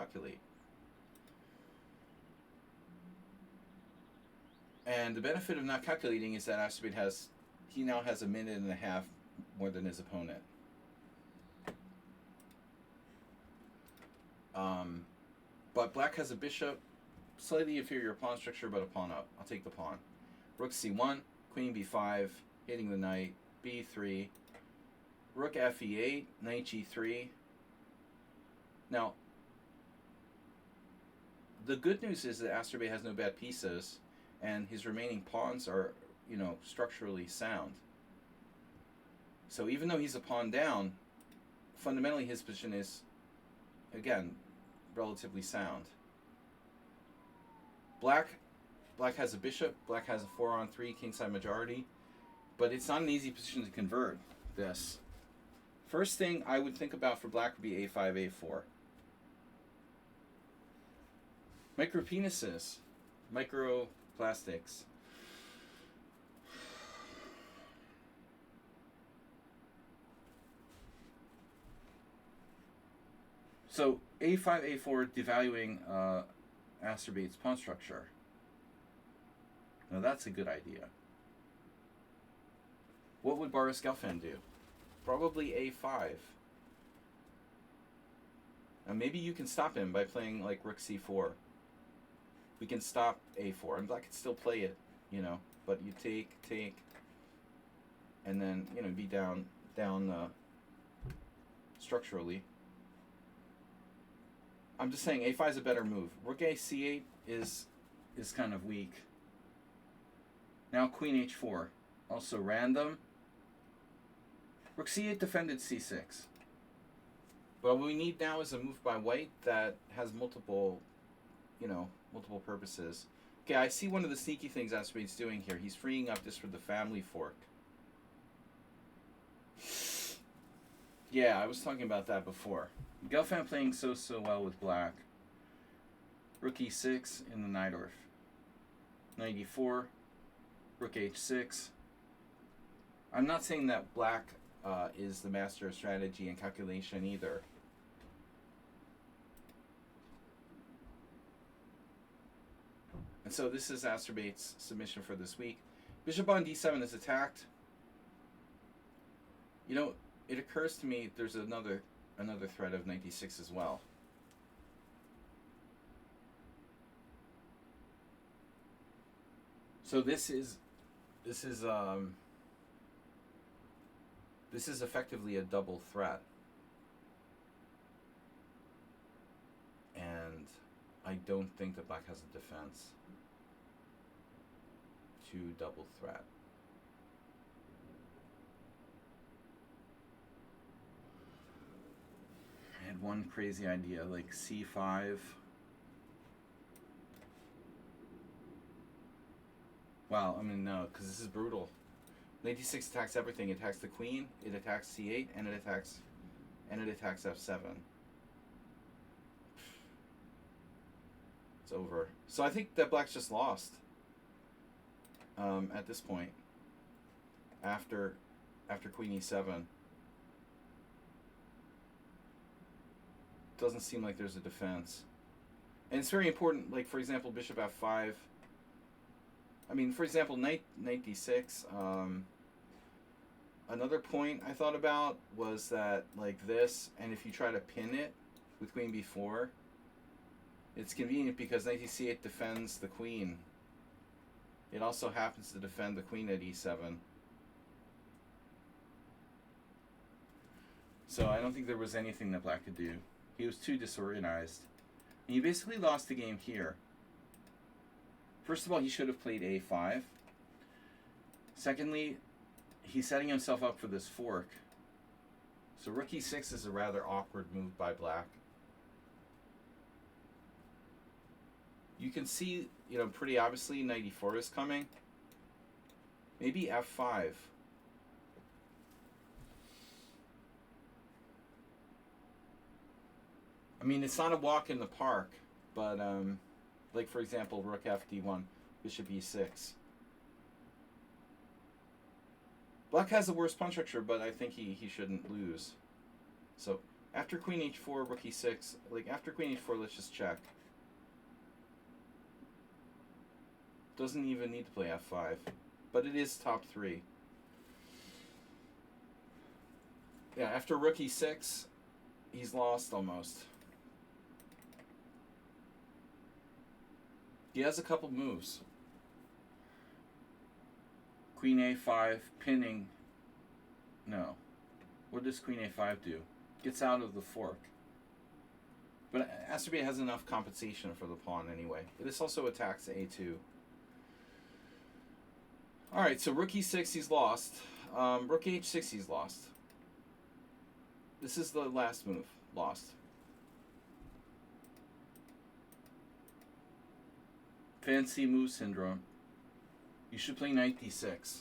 calculate. And the benefit of not calculating is that Astrobate he now has a minute and a half more than his opponent. But black has a bishop, slightly inferior pawn structure, but a pawn up. I'll take the pawn. Rook c1, queen b5, hitting the knight, b3, rook fe8, knight g3. Now, the good news is that Astrobate has no bad pieces, and his remaining pawns are, structurally sound. So even though he's a pawn down, fundamentally his position is, again, relatively sound. Black has a bishop. Black has a 4-on-3 kingside majority, but it's not an easy position to convert this. First thing I would think about for black would be a5, a4. Micropenises, microplastics. So a5, a4 devaluing Astrobate's pawn structure. Now that's a good idea. What would Boris Gelfand do? Probably a5. Now maybe you can stop him by playing like rook c4. We can stop a4, and black can still play it, but you take, and then be down structurally. I'm just saying a5 is a better move. Rook a c8 is kind of weak. Now queen h4, also random. Rook c8 defended c6. But what we need now is a move by white that has multiple purposes. Okay, I see one of the sneaky things Astrobate's doing here. He's freeing up this for the family fork. Yeah, I was talking about that before. Gelfand playing so well with black. Rook e6 in the Najdorf. Knight e4. Rook h6. I'm not saying that black is the master of strategy and calculation either. And so this is Astrobate's submission for this week. Bishop on d7 is attacked. It occurs to me there's another threat of knight d6 as well. So this is effectively a double threat. And I don't think that black has a defense to double threat. I had one crazy idea, like c5. Wow, no, because this is brutal. Knight d6 attacks everything. It attacks the queen, it attacks c8, and it attacks f7. It's over. So I think that black's just lost at this point. After queen e7. Doesn't seem like there's a defense. And it's very important, like for example, bishop f5. For example, knight d6. Another point I thought about was that like this, and if you try to pin it with queen b4, it's convenient because knight d8 defends the queen. It also happens to defend the queen at e7. So I don't think there was anything that black could do. He was too disorganized. And he basically lost the game here. First of all, he should have played a5. Secondly, he's setting himself up for this fork. So rook e6 is a rather awkward move by black. You can see, pretty obviously knight e4 is coming. Maybe f5. It's not a walk in the park, but like for example, rook fd1, bishop e6. Black has the worst pawn structure, but I think he shouldn't lose. So After queen h4, rook e6, like after queen h4, let's just check. Doesn't even need to play f5, but it is top 3. Yeah, after rook e6, he's lost almost. He has a couple moves. Queen a5, pinning. No. What does queen a5 do? Gets out of the fork. But Asterbea has enough compensation for the pawn anyway. This also attacks a2. Alright, so rook e6 he's lost. Rook h6 he's lost. This is the last move. Lost. Fancy move syndrome. You should play knight d6.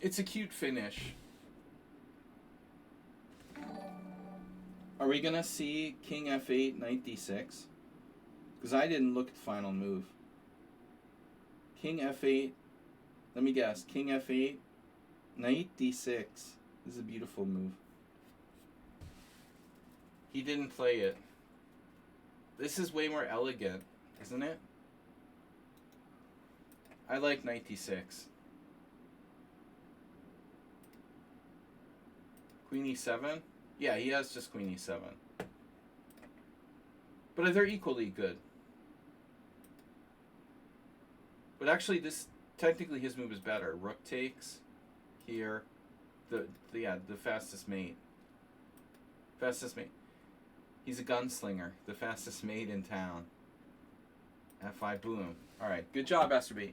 It's a cute finish. Are we gonna see king f8, knight d6? Because I didn't look at the final move. King f8. Let me guess. King f8, knight d6. This is a beautiful move. He didn't play it. This is way more elegant, isn't it? I like knight d6. Queen e7? Yeah, he has just queen e7. But they're equally good. But actually, this technically his move is better. Rook takes here. The fastest mate. Fastest mate. He's a gunslinger. The fastest mate in town. F5, boom. All right, good job, Asterbea.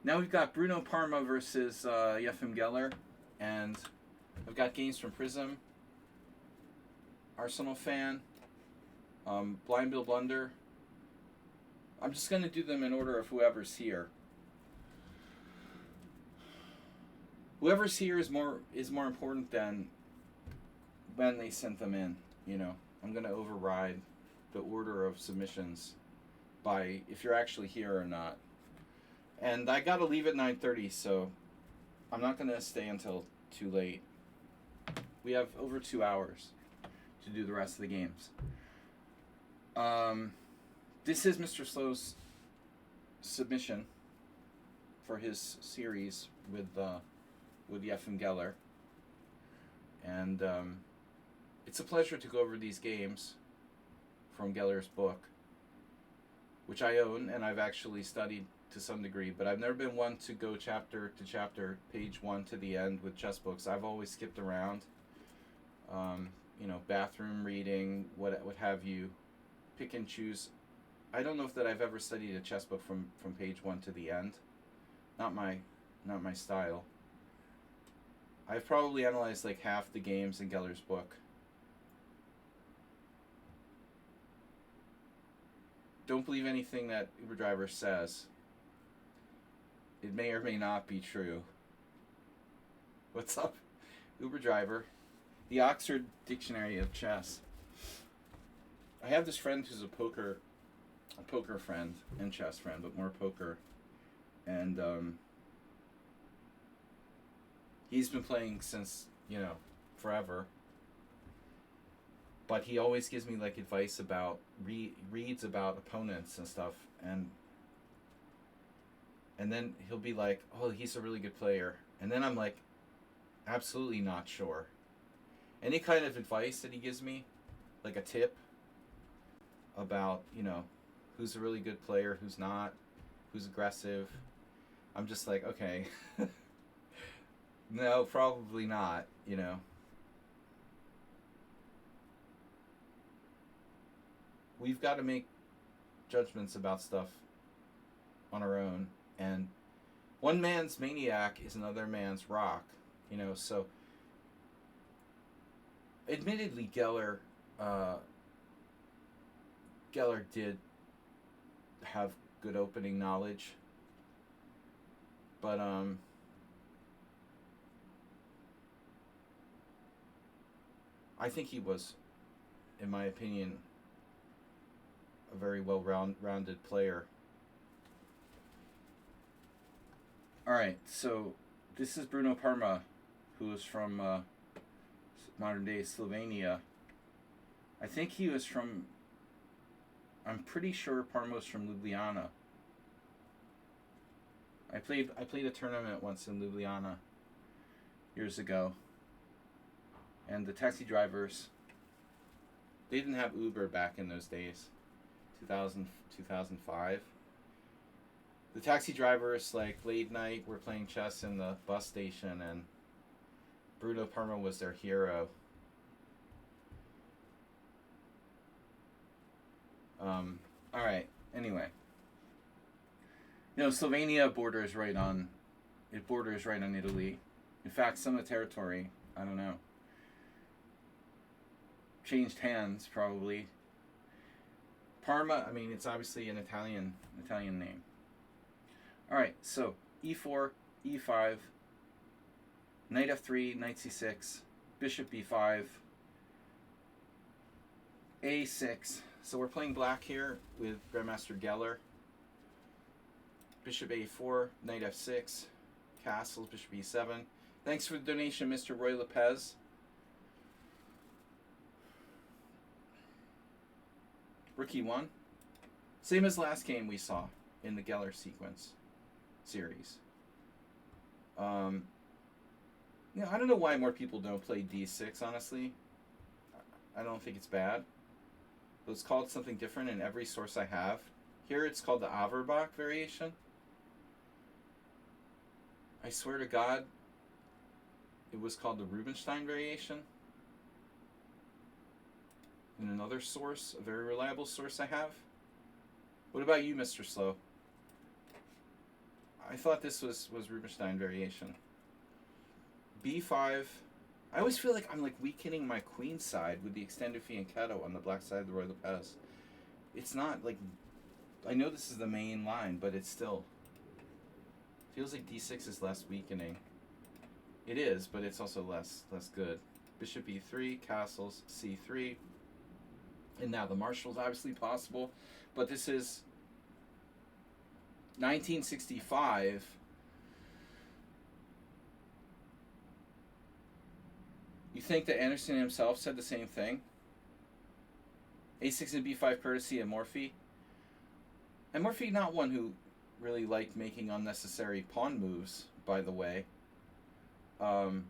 Now we've got Bruno Parma versus Yefim Geller, and I've got games from Prism, Arsenal Fan, Blind Bill Blunder. I'm just going to do them in order of whoever's here. Whoever's here is more important than when they sent them in. You know, I'm going to override the order of submissions by if you're actually here or not. And I got to leave at 9:30, so I'm not going to stay until too late. We have over 2 hours to do the rest of the games. This is Mr. Slow's submission for his series with Yefim Geller. And it's a pleasure to go over these games from Geller's book, which I own and I've actually studied to some degree, but I've never been one to go chapter to chapter, page 1 to the end with chess books. I've always skipped around, you know, bathroom reading, what have you, pick and choose. I don't know if that I've ever studied a chess book from page 1 to the end. Not my style. I've probably analyzed like half the games in Geller's book. Don't believe anything that Uber Driver says. It may or may not be true. What's up, Uber Driver? The Oxford Dictionary of Chess. I have this friend who's a poker friend and chess friend, but more poker. And he's been playing since, you know, forever. But he always gives me like advice about reads about opponents and stuff, and then he'll be like, "Oh, he's a really good player," and then I'm like, absolutely not sure. Any kind of advice that he gives me, like a tip about, you know, who's a really good player, who's not, who's aggressive, I'm just like, okay, no, probably not, you know. We've got to make judgments about stuff on our own, and one man's maniac is another man's rock, you know. So admittedly, Geller did have good opening knowledge, but I think he was, in my opinion, a very well-rounded player. All right, so this is Bruno Parma, who is from modern day Slovenia. I think he was from. I'm pretty sure Parma was from Ljubljana. I played a tournament once in Ljubljana years ago, and the taxi drivers, they didn't have Uber back in those days, 2000, 2005. The taxi drivers, like late night, were playing chess in the bus station, and Bruno Parma was their hero. All right. Anyway, Slovenia borders right on. It borders right on Italy. In fact, some of the territory, I don't know, changed hands probably. Parma. I mean, it's obviously an Italian name. All right. So e4, e5, knight f3, knight c6, bishop b5, a6. So we're playing black here with Grandmaster Geller. Bishop a4, knight f6, castles, bishop e7. Thanks for the donation, Mr. Roy Lopez. Rook e1. Same as last game we saw in the Geller sequence series. I don't know why more people don't play d6, honestly. I don't think it's bad. But it's called something different in every source I have. Here it's called the Averbach variation. I swear to God, it was called the Rubinstein variation. In another source, a very reliable source I have. What about you, Mr. Slow? I thought this was Rubinstein variation. b5. I always feel like I'm like weakening my queen side with the extended fianchetto on the black side of the Roy Lopez. It's not like, I know this is the main line, but it's still feels like d6 is less weakening. It is, but it's also less good. Bishop e3, castles, c3. And now the Marshall is obviously possible, but this is 1965. You think that Anderson himself said the same thing? A6 and b5 courtesy of Morphy. And Morphy, not one who really liked making unnecessary pawn moves, by the way. You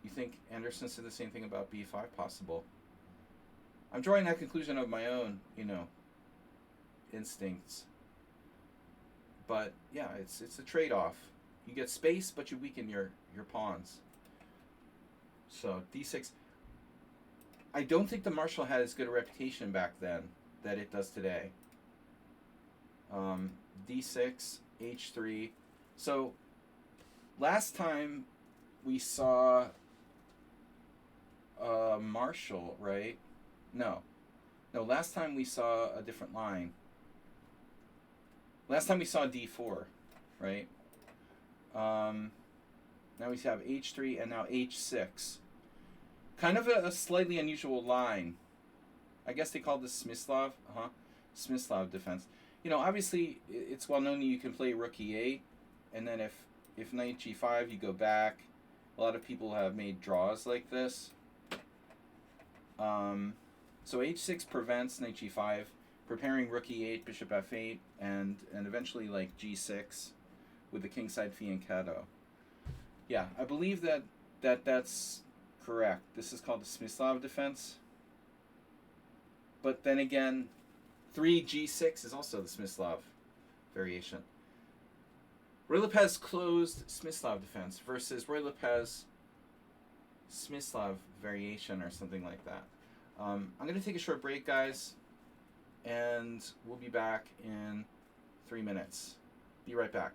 think Anderson said the same thing about b5? Possible. I'm drawing that conclusion of my own, instincts. But yeah, it's a trade-off. You get space, but you weaken your pawns. So d6. I don't think the Marshall had as good a reputation back then that it does today. d6, h3. So last time we saw Marshall, right? No, last time we saw a different line. Last time we saw d4, right? Now we have h3 and now h6. Kind of a slightly unusual line. I guess they call this Smyslov. Smyslov defense. Obviously it's well known that you can play rook e8, and then if knight g5 you go back. A lot of people have made draws like this. So h6 prevents knight g5, preparing rook e8, bishop f8, and eventually like g6 with the kingside fianchetto. Yeah, I believe that's correct. This is called the Smyslov defense. But then again, 3g6 is also the Smyslov variation. Roy Lopez closed Smyslov defense versus Roy Lopez Smyslov variation or something like that. I'm going to take a short break, guys, and we'll be back in 3 minutes. Be right back.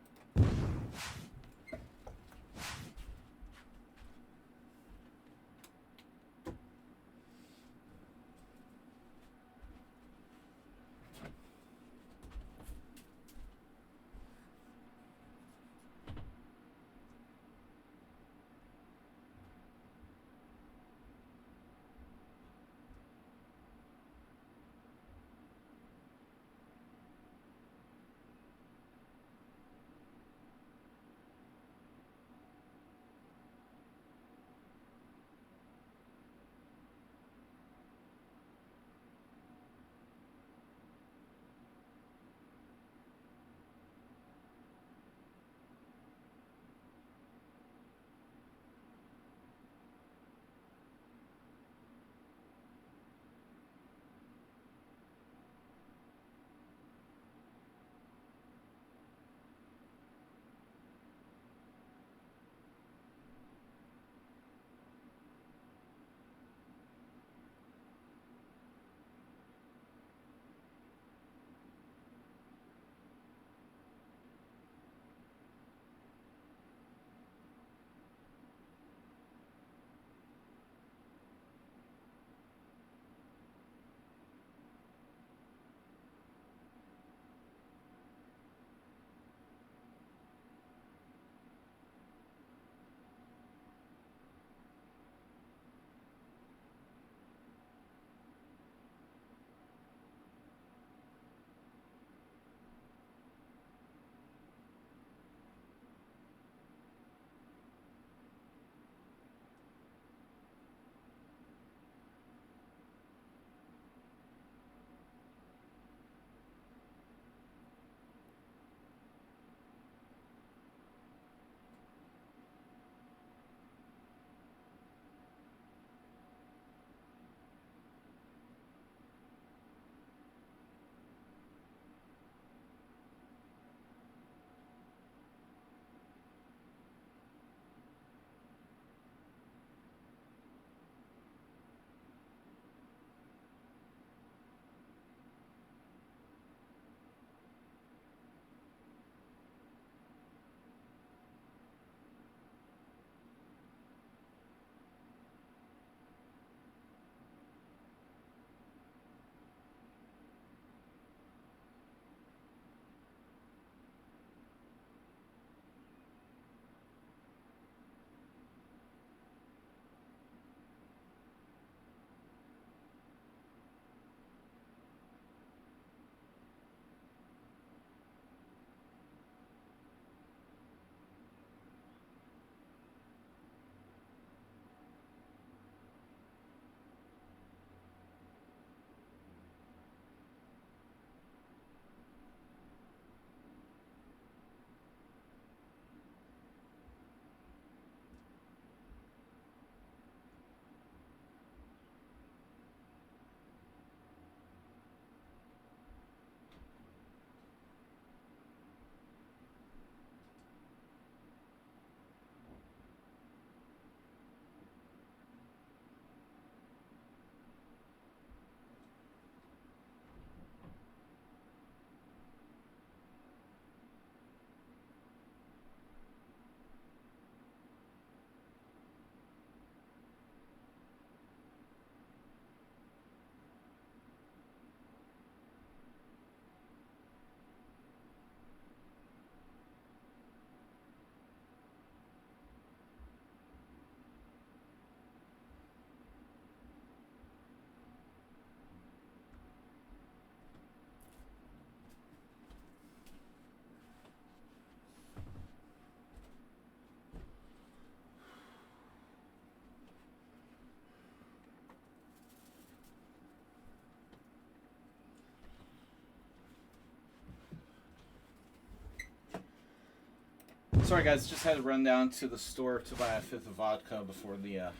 Sorry guys, just had to run down to the store to buy a fifth of vodka before the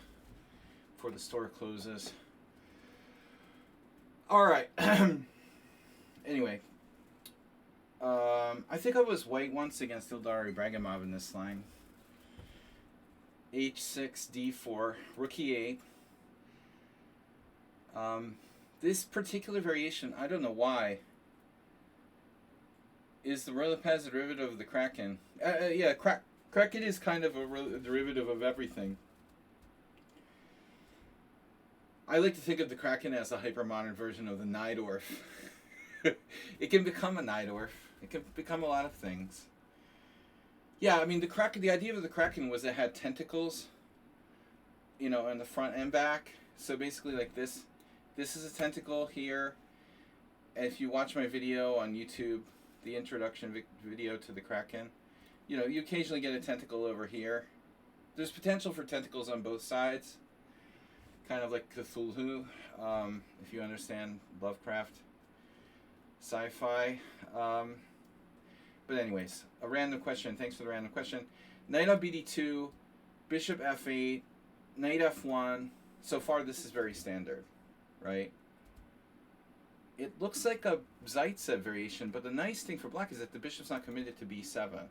store closes. All right. Anyway, I think I was white once against Ildar Ibragimov in this line. H6, D4, rook E8. This particular variation, I don't know why, is the Rolopaz derivative of the Kraken. Yeah, Kraken is kind of a derivative of everything. I like to think of the Kraken as a hyper-modern version of the Najdorf. It can become a Najdorf. It can become a lot of things. Yeah, I mean, the Kraken. The idea of the Kraken was it had tentacles, you know, in the front and back. So basically, like this. This is a tentacle here. And if you watch my video on YouTube, the introduction video to the Kraken, you know, you occasionally get a tentacle over here. There's potential for tentacles on both sides, kind of like Cthulhu, if you understand Lovecraft sci-fi. But anyways, a random question. Thanks for the random question. Knight on BD2, Bishop F8, Knight F1. So far, this is very standard, right? It looks like a Zaitsev variation, but the nice thing for black is that the bishop's not committed to B7.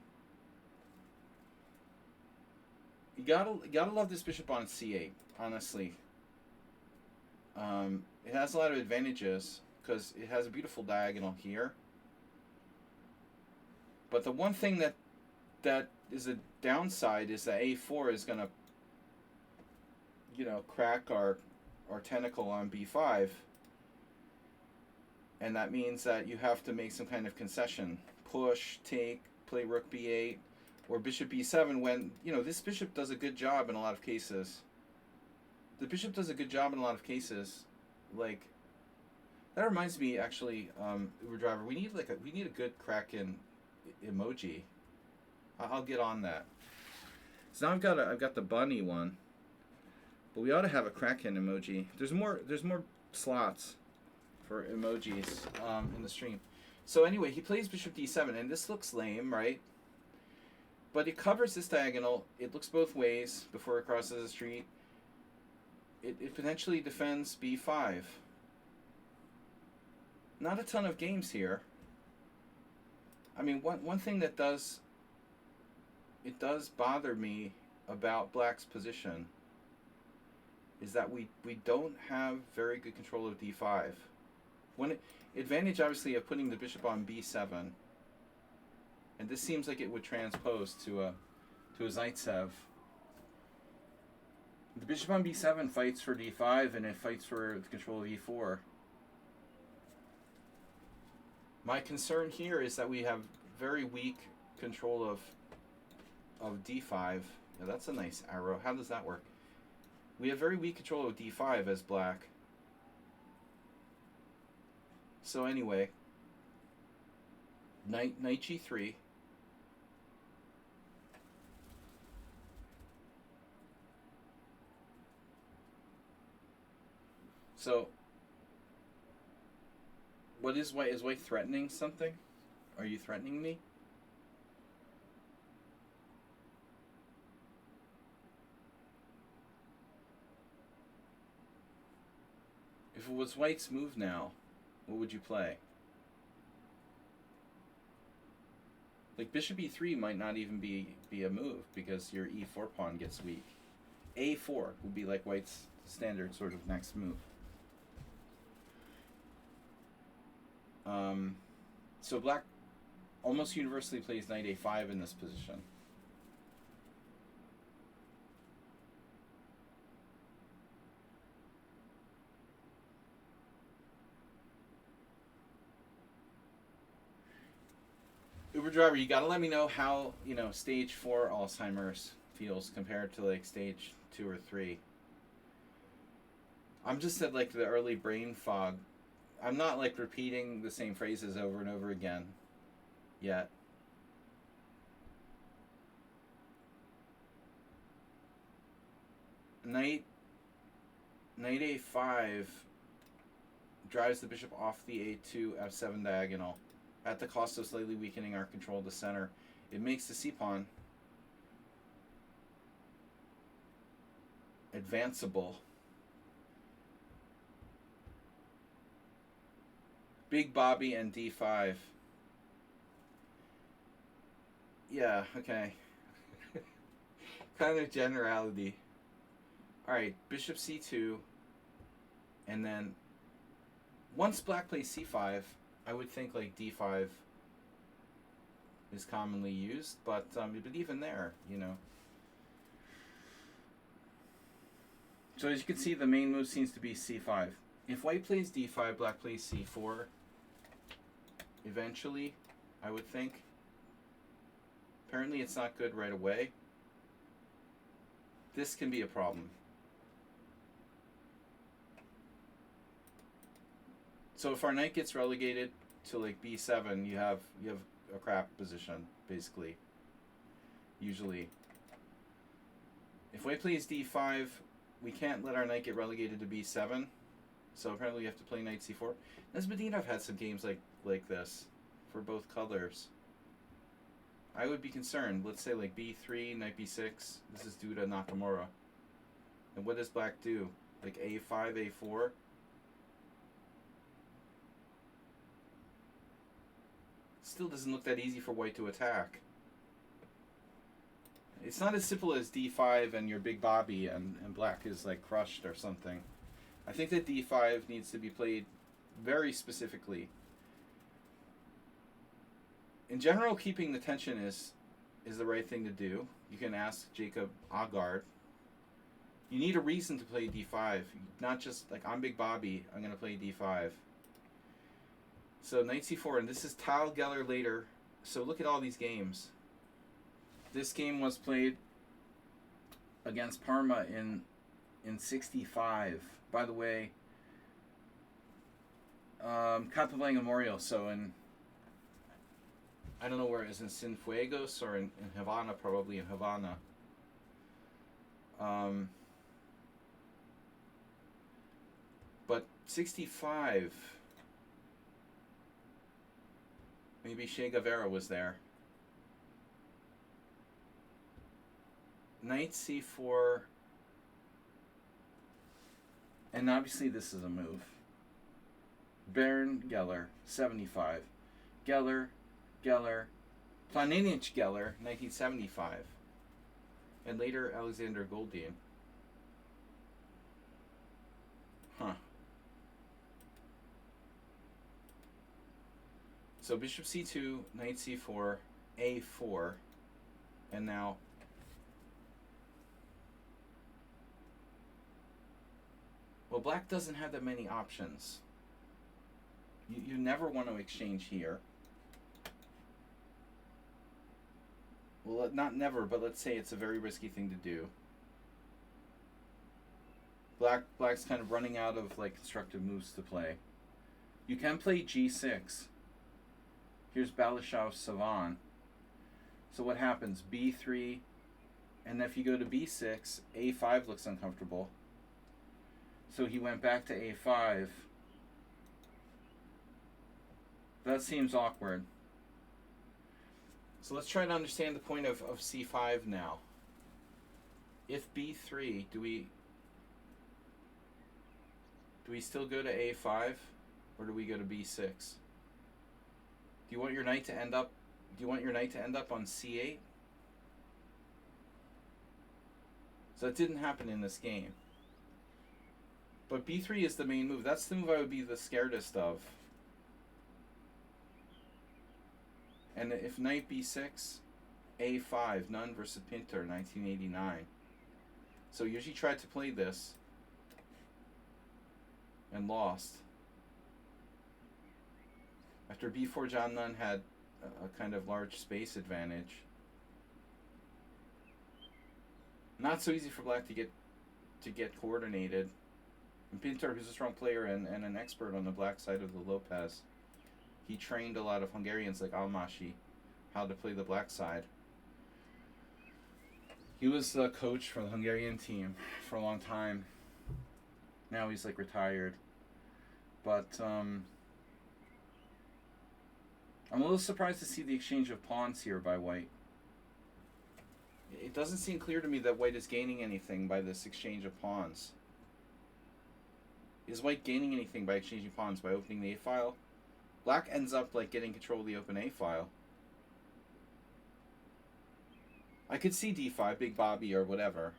You gotta love this bishop on C8, honestly. It has a lot of advantages because it has a beautiful diagonal here. But the one thing that is a downside is that A4 is gonna, you know, crack our tentacle on B5. And that means that you have to make some kind of concession. Push, take, play rook B8, or bishop B7 when, you know, this bishop does a good job in a lot of cases. The bishop does a good job in a lot of cases. Like, that reminds me, actually, Uber driver, we need a good Kraken emoji. I'll get on that. So now I've got the bunny one. But we ought to have a Kraken emoji. There's more slots for emojis in the stream. So anyway, he plays bishop d7, and this looks lame, right? But it covers this diagonal. It looks both ways before it crosses the street. It potentially defends b5. Not a ton of games here. I mean, one thing that does bother me about black's position is that we don't have very good control of d5. Advantage, obviously, of putting the bishop on b7, and this seems like it would transpose to a Zaitsev. The bishop on b7 fights for d5, and it fights for the control of e4. My concern here is that we have very weak control of d5. Now that's a nice arrow. How does that work? We have very weak control of d5 as black. So anyway, knight g3. So, what is white? Is white threatening something? Are you threatening me? If it was white's move now, what would you play? Like bishop e3 might not even be a move because your e4 pawn gets weak. a4 would be like white's standard sort of next move. So black almost universally plays knight a5 in this position. Uber driver, you gotta let me know how, you know, stage 4 Alzheimer's feels compared to like stage 2 or 3. I'm just at like the early brain fog. I'm not like repeating the same phrases over and over again yet. Knight a5 drives the bishop off the a2 f7 diagonal at the cost of slightly weakening our control of the center. It makes the c-pawn advanceable. Big Bobby and d5. Yeah, okay. Kind of generality. Alright, bishop c2. And then once black plays c5, I would think like d5 is commonly used, but even there, you know. So as you can see, the main move seems to be c5. If white plays d5, black plays c4. Eventually, I would think. Apparently it's not good right away. This can be a problem. So if our knight gets relegated to like b7, you have a crap position, basically. Usually. If white plays d5, we can't let our knight get relegated to b7. So apparently we have to play knight c4. Nesbedinov had some games like this for both colors. I would be concerned. Let's say like b3, knight b6. This is Duda Nakamura. And what does black do? Like a5, a4? Still doesn't look that easy for white to attack. It's not as simple as d5 and your big Bobby and black is like crushed or something. I think that d5 needs to be played very specifically. In general, keeping the tension is the right thing to do. You can ask Jacob Agard. You need a reason to play d5, not just like I'm big Bobby, I'm going to play d5. So knight c4, and this is Tal Geller later. So look at all these games. This game was played against Parma in 65. By the way, Capablanca Memorial. So in, I don't know where it is, in Cienfuegos or in Havana, probably in Havana. But 65, maybe Che Guevara was there. Knight c4, and obviously this is a move. Baron Geller, 75. Geller, Planinich Geller, 1975. And later Alexander Goldin. Huh. So bishop c2, knight c4, a4, and now well, black doesn't have that many options. You never want to exchange here. Well, not never, but let's say it's a very risky thing to do. Black's kind of running out of like constructive moves to play. You can play g6. Here's Balashov Savan. So what happens? b3, and if you go to b6, a5 looks uncomfortable. So he went back to a5. That seems awkward. So let's try to understand the point of c5 now. If b3, do we still go to a5, or do we go to b6? Do you want your knight to end up? Do you want your knight to end up on c8? So that didn't happen in this game. But b3 is the main move. That's the move I would be the scaredest of. And if knight b6, a5, Nunn versus Pinter, 1989. So Yoshi tried to play this and lost. After b4, John Nunn had a kind of large space advantage. Not so easy for black to get coordinated. And Pinter, who's a strong player and an expert on the black side of the Lopez, he trained a lot of Hungarians like Almasi how to play the black side. He was the coach for the Hungarian team for a long time. Now he's like retired. But I'm a little surprised to see the exchange of pawns here by white. It doesn't seem clear to me that white is gaining anything by this exchange of pawns. Is white gaining anything by exchanging pawns by opening the A file? Black ends up like getting control of the open A file. I could see D5, Big Bobby or whatever.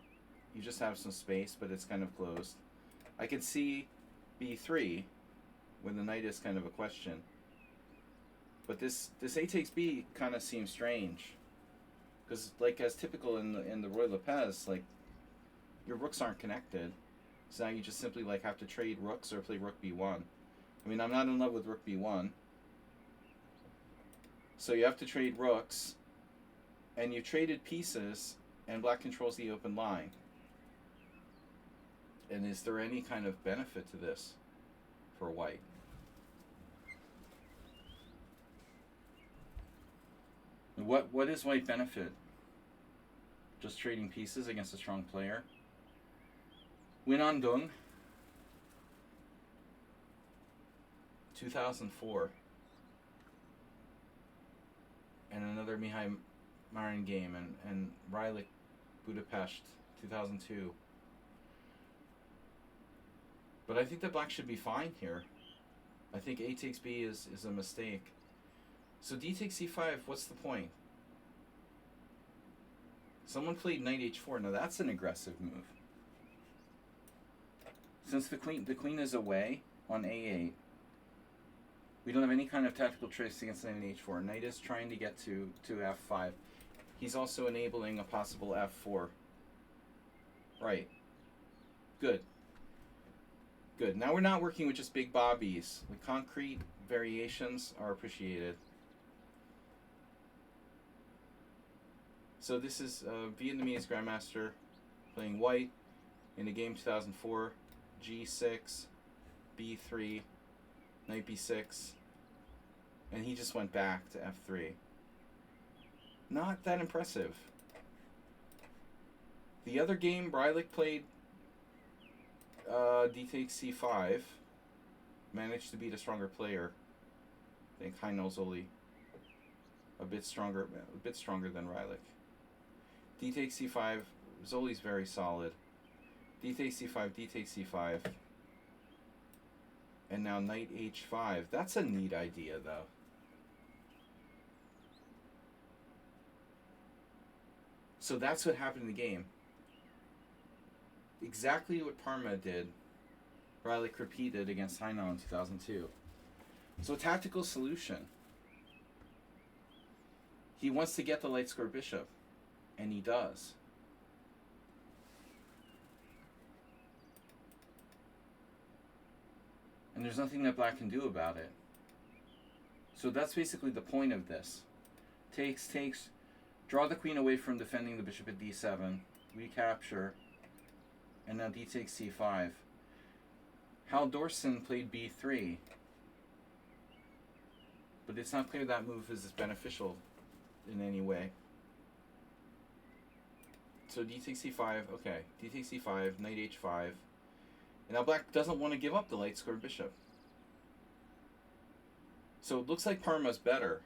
You just have some space, but it's kind of closed. I could see B3, when the knight is kind of a question. But this A takes B kind of seems strange. Because, like, as typical in the Roy Lopez, like, your rooks aren't connected. So now you just simply, like, have to trade rooks or play rook B1. I mean, I'm not in love with rook B1. So you have to trade rooks, and you traded pieces, and black controls the open line. And is there any kind of benefit to this for white? What is white benefit? Just trading pieces against a strong player? Win on Dung, 2004. And another Mihai Marin game, and Rylik Budapest, 2002. But I think that black should be fine here. I think A takes B is a mistake. So D takes C5, what's the point? Someone played knight H4. Now that's an aggressive move. Since the queen is away on A8, we don't have any kind of tactical tricks against knight H4. Knight is trying to get to F5. He's also enabling a possible F4. Right. Good. Good. Now we're not working with just big bobbies. The concrete variations are appreciated. So this is a Vietnamese grandmaster playing white in a game 2004. G6, B3, knight B6, and he just went back to F3. Not that impressive. The other game, Breilich played D takes C5, managed to beat a stronger player. I think Heinol's only a bit stronger than Rylik. D takes C5, Zoli's very solid. D takes C5, D takes C5. And now knight H5. That's a neat idea, though. So that's what happened in the game. Exactly what Parma did, Rylik repeated against Heinol in 2002. So a tactical solution. He wants to get the light square bishop, and he does. And there's nothing that black can do about it. So that's basically the point of this. Takes, draw the queen away from defending the bishop at D7, recapture, and now D takes C5. Hal Dorson played B3, but it's not clear that move is beneficial in any way. So D takes C5, okay, D takes C5, knight H5. And now black doesn't want to give up the light square bishop. So it looks like Parma's better.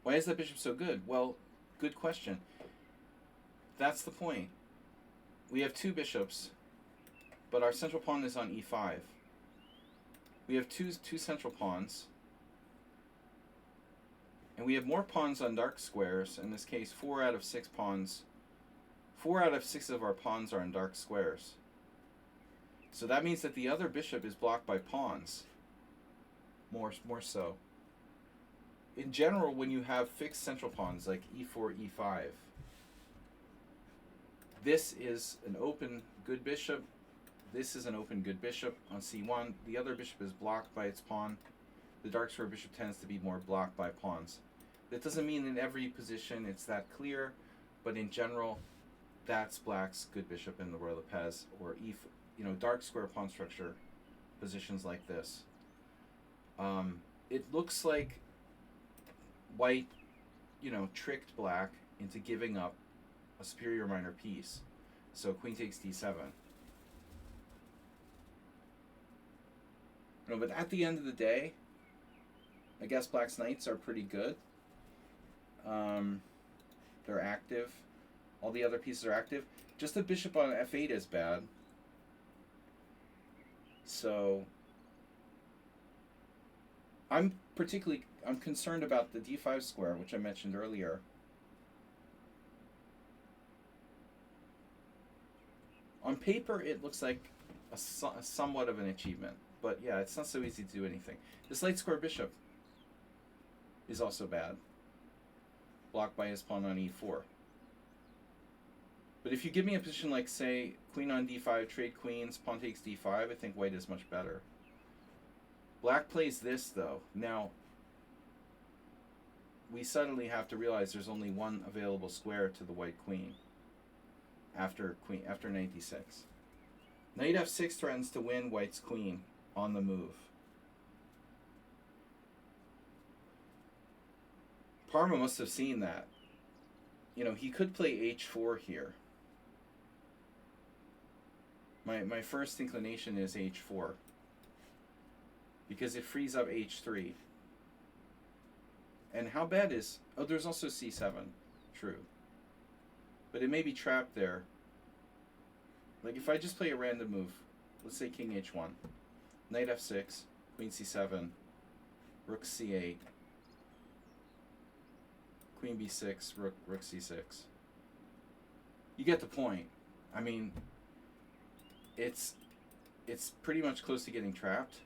Why is that bishop so good? Well, good question. That's the point. We have two bishops, but our central pawn is on E5. We have two central pawns. And we have more pawns on dark squares. In this case, 4 out of 6 pawns. 4 out of 6 of our pawns are in dark squares. So that means that the other bishop is blocked by pawns. More so. In general, when you have fixed central pawns like E4, E5, this is an open good bishop. This is an open good bishop on C1. The other bishop is blocked by its pawn. The dark square bishop tends to be more blocked by pawns. That doesn't mean in every position it's that clear, but in general, that's black's good bishop in the Roy Lopez, or dark square pawn structure positions like this. It looks like white, tricked black into giving up a superior minor piece. So queen takes D7. But at the end of the day, I guess black's knights are pretty good. They're active. All the other pieces are active. Just the bishop on f8 is bad. So I'm concerned about the d5 square, which I mentioned earlier. On paper, it looks like a somewhat of an achievement, but yeah, it's not so easy to do anything. This light square bishop is also bad, blocked by his pawn on e4. But if you give me a position like, say, queen on d5, trade queens, pawn takes d5, I think white is much better. Black plays this, though. Now, we suddenly have to realize there's only one available square to the white queen after knight d6. Knight f6 threatens to win white's queen on the move. Parma must have seen that. You know, he could play h4 here. My first inclination is h4, because it frees up h3. And how bad is... Oh, there's also c7. True. But it may be trapped there. Like, if I just play a random move, let's say king h1, knight f6, queen c7, rook c8, queen b6, rook c6. You get the point. I mean, it's pretty much close to getting trapped.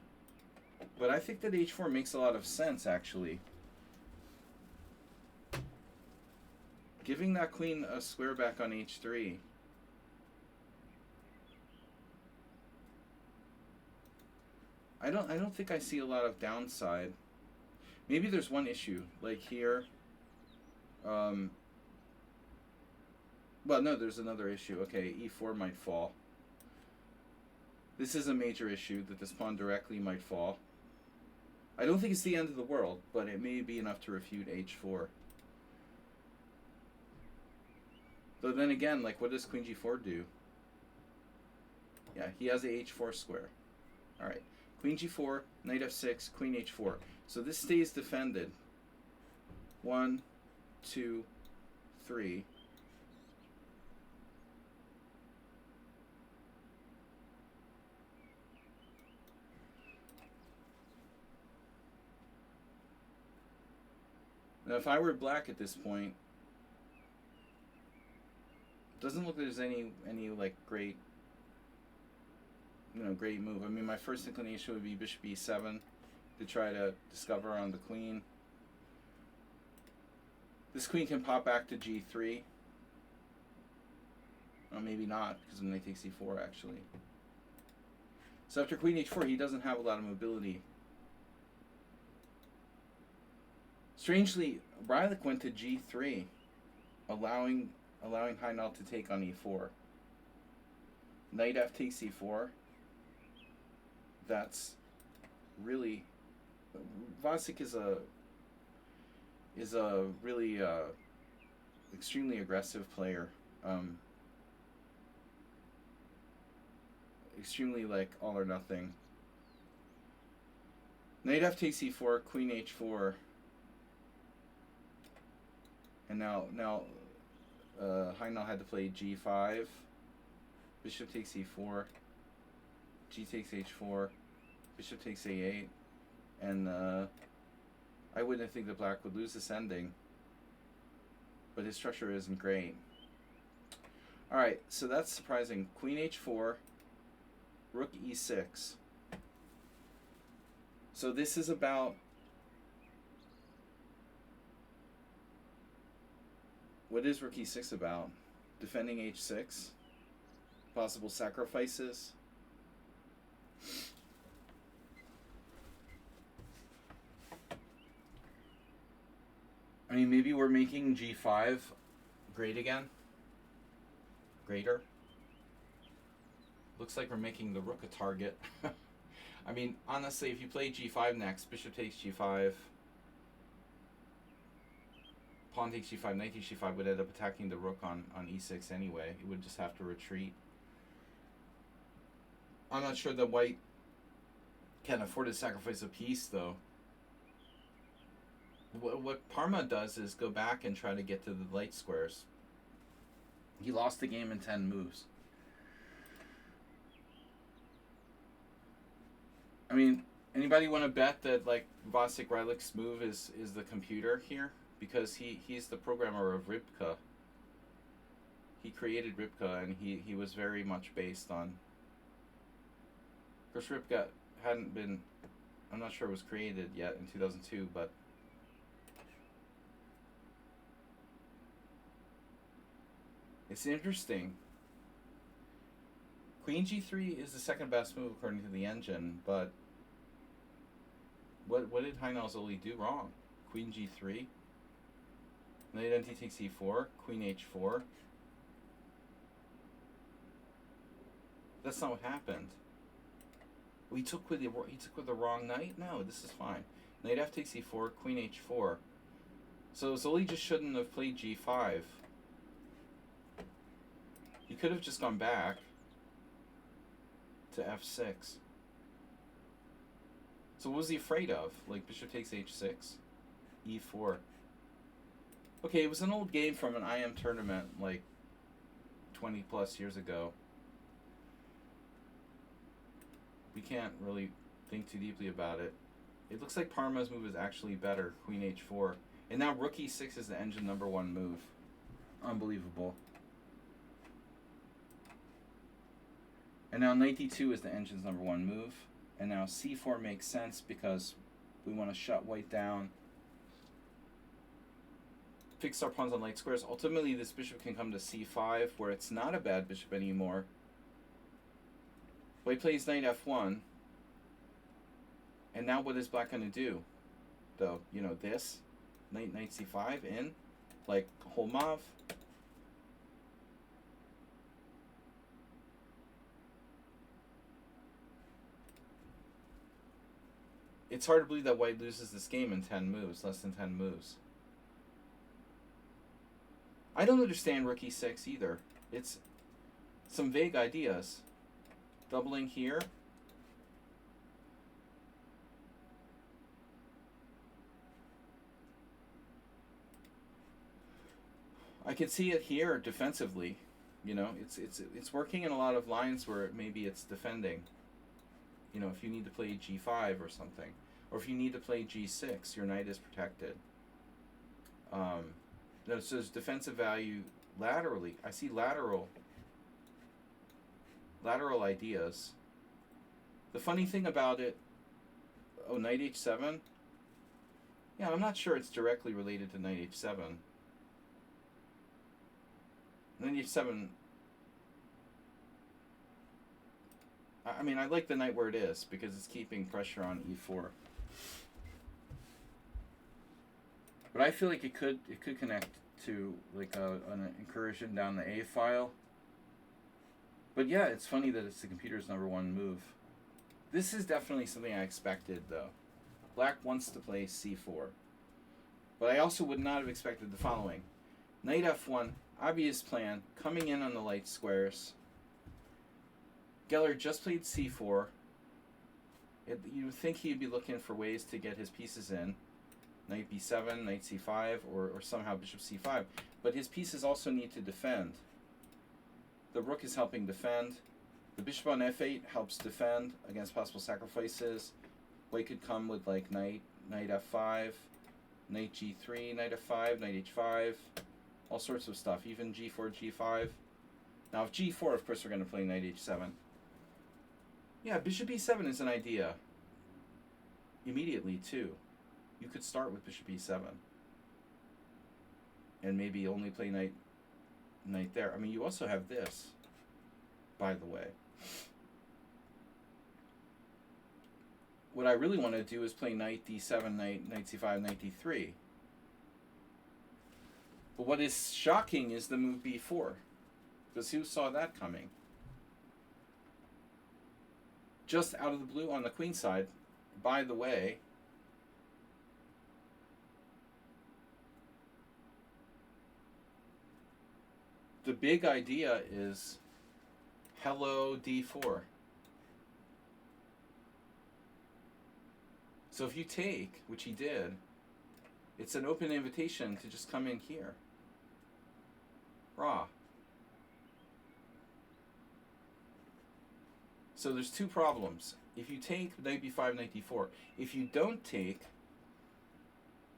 But I think that h4 makes a lot of sense, actually. Giving that queen a square back on h3. I don't think I see a lot of downside. Maybe there's one issue, like here. Well, no, there's another issue. Okay, e4 might fall. This is a major issue, that this pawn directly might fall. I don't think it's the end of the world, but it may be enough to refute h4. Though then again, like, what does queen g4 do? Yeah, he has a h4 square. Alright, queen g4, knight f6, queen h4. So this stays defended. 1, 2, 3. Now, if I were black at this point, doesn't look like there's any like great move. I mean, my first inclination would be bishop e7 to try to discover on the queen. This queen can pop back to g3. Well, maybe not, because then knight takes e4 actually. So after queen h4, he doesn't have a lot of mobility. Strangely, Breilich went to g3, allowing Heinal to take on e4. Knight f takes e4. That's really... Vasek is a really extremely aggressive player. Extremely like all or nothing. Knight f takes e4, queen h4. And now Heinal had to play g5, bishop takes e4, g takes h4, bishop takes a8, and I wouldn't think that black would lose this ending, but his structure isn't great. Alright, so that's surprising. Queen h4, rook e6. So this is about... What is rook e6 about? Defending h6? Possible sacrifices? I mean, maybe we're making g5 great again? Greater? Looks like we're making the rook a target. I mean, honestly, if you play g5 next, bishop takes g5, pawn takes g5, knight takes g5 would end up attacking the rook on e6 anyway. It would just have to retreat. I'm not sure that white can afford to sacrifice a piece, though. What Parma does is go back and try to get to the light squares. He lost the game in 10 moves. I mean, anybody want to bet that like Vasek Rylik's move is the computer here? Because he's the programmer of Rybka. He created Rybka, and he was very much based on. Of course, Rybka hadn't been. I'm not sure it was created yet in 2002, but. It's interesting. Queen g3 is the second best move according to the engine, but what did Heinal Zoli do wrong? Queen g3, knight nt takes e4, queen h4. That's not what happened. Well, he took with the wrong knight. No, this is fine. Knight f takes e4, queen h4. So Zoli just shouldn't have played g5. He could have just gone back to f6. So what was he afraid of? Like bishop takes h6, e4. Okay, it was an old game from an IM tournament like 20 plus years ago. We can't really think too deeply about it. It looks like Parma's move is actually better, queen h4. And now rook e6 is the engine #1 move. Unbelievable. And now knight d2 is the engine's #1 move. And now c4 makes sense because we want to shut white down. Fix our pawns on light squares. Ultimately, this bishop can come to c5, where it's not a bad bishop anymore. White plays knight f1. And now what is black going to do? Though, you know, this. Knight c5 in. Like Holmov. It's hard to believe that white loses this game in 10 moves, less than 10 moves. I don't understand rook e6 either. It's some vague ideas. Doubling here. I can see it here defensively. You know, it's working in a lot of lines where maybe it's defending. You know, if you need to play g5 or something. Or if you need to play g6, your knight is protected. No, so there's defensive value laterally. I see lateral ideas. The funny thing about it, oh, knight h7? Yeah, I'm not sure it's directly related to knight h7. Knight h7... I mean, I like the knight where it is because it's keeping pressure on e4. But I feel like it could connect to like an incursion down the A file. But yeah, it's funny that it's the computer's #1 move. This is definitely something I expected, though. Black wants to play c4. But I also would not have expected the following. Knight f1, obvious plan, coming in on the light squares. Geller just played c4. You would think he'd be looking for ways to get his pieces in. Knight b7, knight c5, or somehow bishop c5. But his pieces also need to defend. The rook is helping defend. The bishop on f8 helps defend against possible sacrifices. White could come with like knight f5, knight g3, knight f5, knight h5, all sorts of stuff, even g4, g5. Now if g4, of course we're going to play knight h7. Yeah, bishop e7 is an idea. Immediately, too. You could start with bishop e7. And maybe only play knight there. I mean, you also have this, by the way. What I really want to do is play knight d7, knight c5, knight d3. But what is shocking is the move b4. Because who saw that coming? Just out of the blue on the queen side, by the way, the big idea is hello d4. So if you take, which he did, It's an open invitation to just come in here. Raw. So there's two problems. If you take knight b5, knight d4, if you don't take,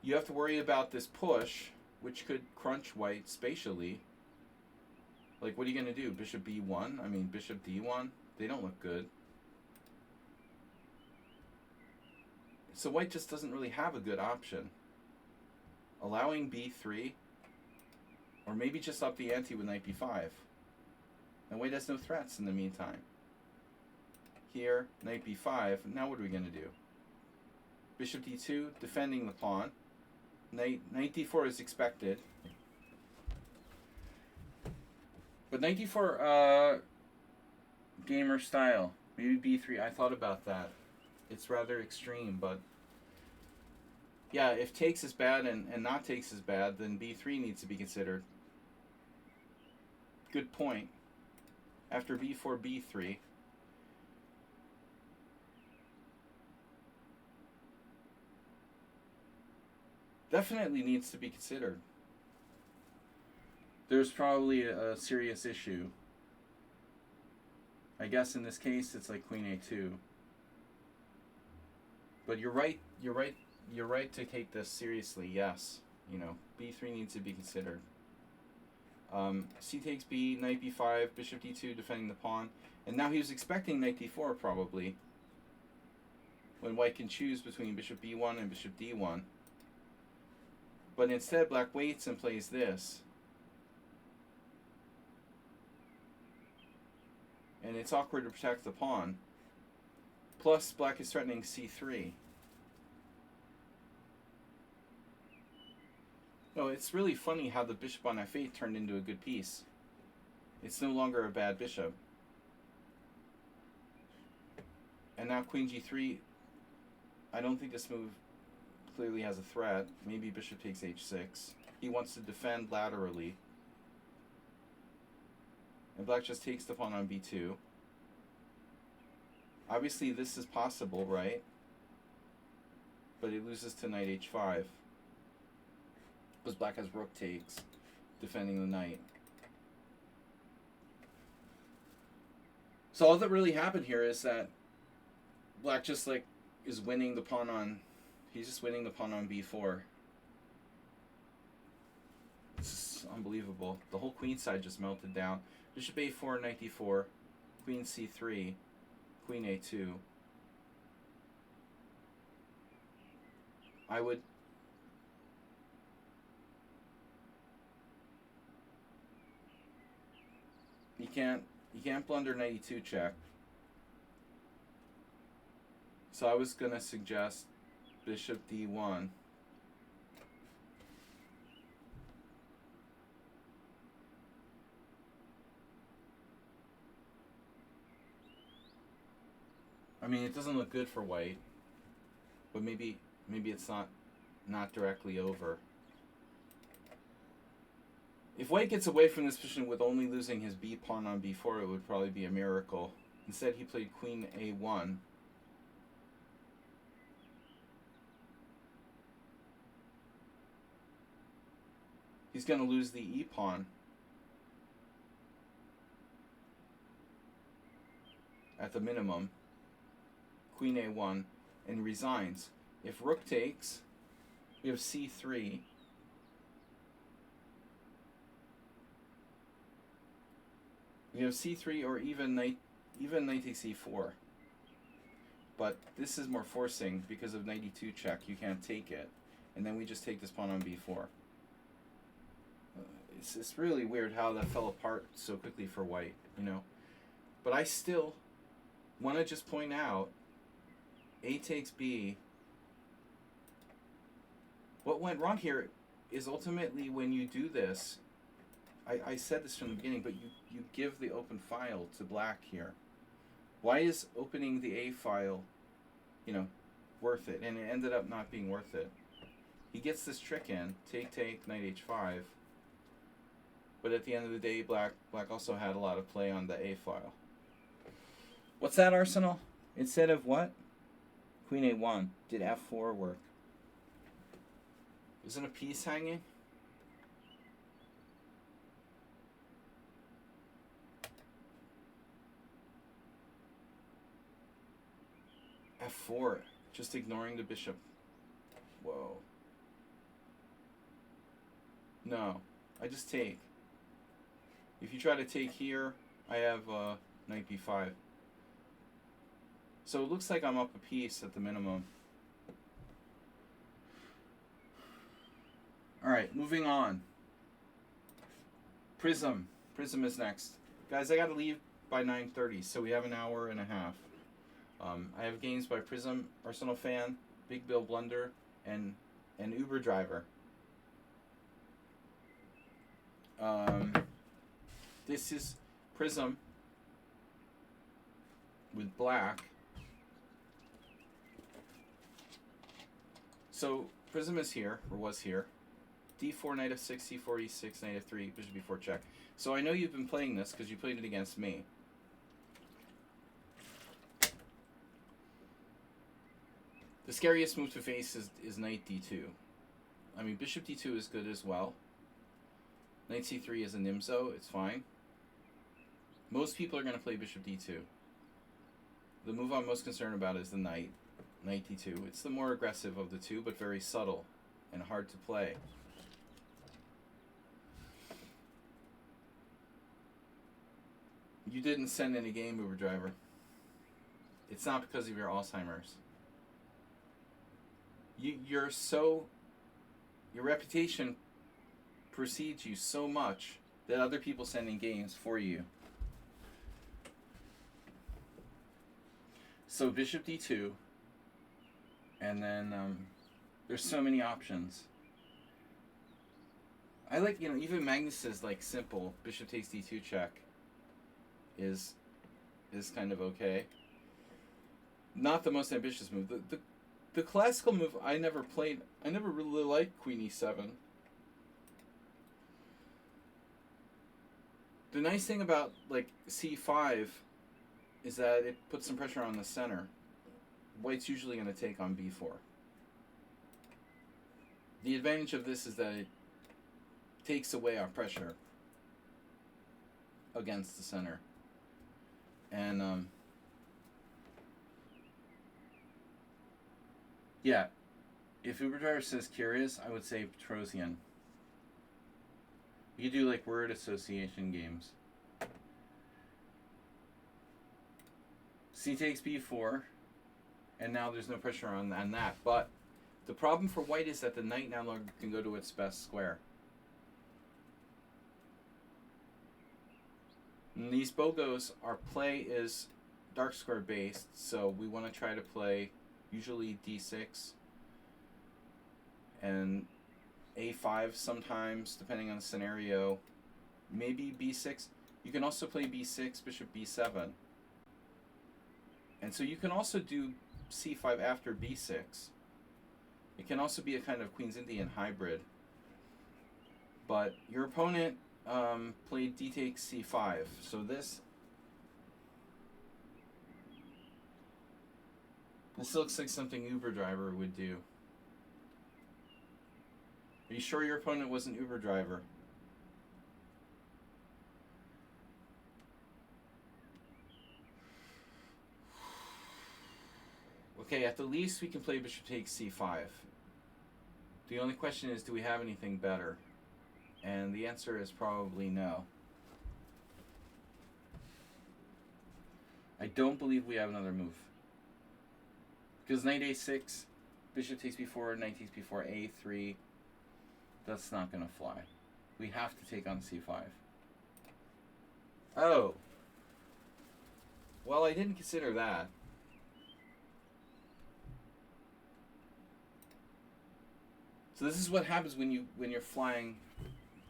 you have to worry about this push, which could crunch white spatially. Like, what are you going to do? Bishop b1? I mean, bishop d1? They don't look good. So white just doesn't really have a good option. Allowing b3, or maybe just up the ante with knight b5. And white has no threats in the meantime. Here, knight b5. Now what are we going to do? Bishop d2, defending the pawn. Knight d4 is expected. But knight d4, gamer style. Maybe b3. I thought about that. It's rather extreme, but yeah, if takes is bad and not takes is bad, then b3 needs to be considered. Good point. After b4, b3. Definitely needs to be considered. There's probably a serious issue. I guess in this case it's like queen a2. But you're right to take this seriously, yes. You know, b3 needs to be considered. C takes b, knight b5, bishop d2 defending the pawn. And now he was expecting knight d4 probably, when white can choose between bishop b1 and bishop d1. But instead black waits and plays this. And it's awkward to protect the pawn. Plus black is threatening c3. No, it's really funny how the bishop on f8 turned into a good piece. It's no longer a bad bishop. And now queen g3, I don't think this move clearly has a threat. Maybe bishop takes h6. He wants to defend laterally. And black just takes the pawn on b2. Obviously this is possible, right? But it loses to knight h5. Because black has rook takes, defending the knight. So all that really happened here is that black just like is winning the pawn on, he's just winning the pawn on b4. This is unbelievable. The whole queen side just melted down. Bishop a4, knight d4, queen c3, queen a2. I would you can't blunder knight e2 check. So I was gonna suggest bishop d1. I mean, it doesn't look good for white, but maybe it's not directly over. If white gets away from this position with only losing his b pawn on b4, it would probably be a miracle. Instead, he played queen a1. He's going to lose the e pawn at the minimum. Queen a1 and resigns. If rook takes, we have c3. We have c3 or even knight takes e4. But this is more forcing because of knight e2 check. You can't take it. And then we just take this pawn on b4. It's really weird how that fell apart so quickly for white, you know. But I still want to just point out, a takes b. What went wrong here is ultimately when you do this, I said this from the beginning, but you give the open file to black here. Why is opening the a file, you know, worth it? And it ended up not being worth it. He gets this trick in, take, knight h5. But at the end of the day, black also had a lot of play on the a file. What's that, Arsenal? Instead of what? Queen a1. Did f4 work? Isn't a piece hanging? F4. Just ignoring the bishop. Whoa. No. I just take. If you try to take here, I have knight b5. So it looks like I'm up a piece at the minimum. Alright, moving on. Prism. Prism is next. Guys, I gotta leave by 9:30, so we have an hour and a half. I have games by Prism, Arsenal Fan, Big Bill Blunder, and Uber Driver. This is Prism with black. So Prism is here, or was here. D4, knight f6, c4, e6, knight f3, bishop b4 check. So I know you've been playing this because you played it against me. The scariest move to face is knight d2. I mean, bishop d2 is good as well. Knight c3 is a nimzo, it's fine. Most people are going to play bishop d2. The move I'm most concerned about is the knight d2. It's the more aggressive of the two, but very subtle and hard to play. You didn't send any game, Uber Driver. It's not because of your Alzheimer's. Your reputation precedes you so much that other people send in games for you. So bishop d2, and then there's so many options. I like, even Magnus's like simple bishop takes d2 check is kind of okay. Not the most ambitious move. The classical move I never played. I never really liked queen e7. The nice thing about like c5 is that it puts some pressure on the center. White's usually going to take on b4. The advantage of this is that it takes away our pressure against the center. And yeah, if Uber Driver says curious, I would say Petrosian. You do like word association games. C takes b4, and now there's no pressure on that. But the problem for white is that the knight no longer can go to its best square. And these bogos, our play is dark square based, so we want to try to play usually d6 and a5 sometimes, depending on the scenario. Maybe b6. You can also play b6, bishop b7. And so you can also do c5 after b6. It can also be a kind of Queen's Indian hybrid. But your opponent played d takes c5. So this looks like something Uber Driver would do. Are you sure your opponent wasn't Uber Driver? Okay, at the least we can play bishop takes c5. The only question is, do we have anything better? And the answer is probably no. I don't believe we have another move. Because knight a6, bishop takes b4, knight takes b4, a3. That's not going to fly. We have to take on c5. Oh. Well, I didn't consider that. So this is what happens when you're flying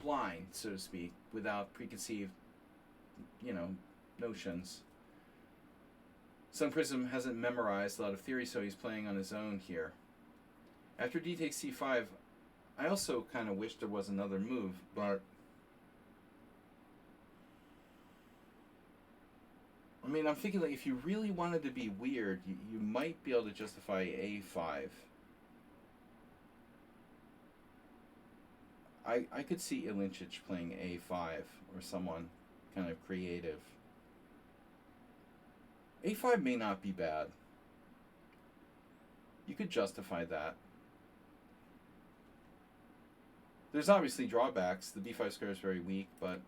blind, so to speak, without preconceived, notions. Sun Prism hasn't memorized a lot of theory, so he's playing on his own here. After d takes c5, I also kind of wish there was another move, but I mean, I'm thinking like if you really wanted to be weird, you might be able to justify a5. I could see Ilincic playing a5 or someone kind of creative. a5 may not be bad. You could justify that. There's obviously drawbacks. The b5 square is very weak, but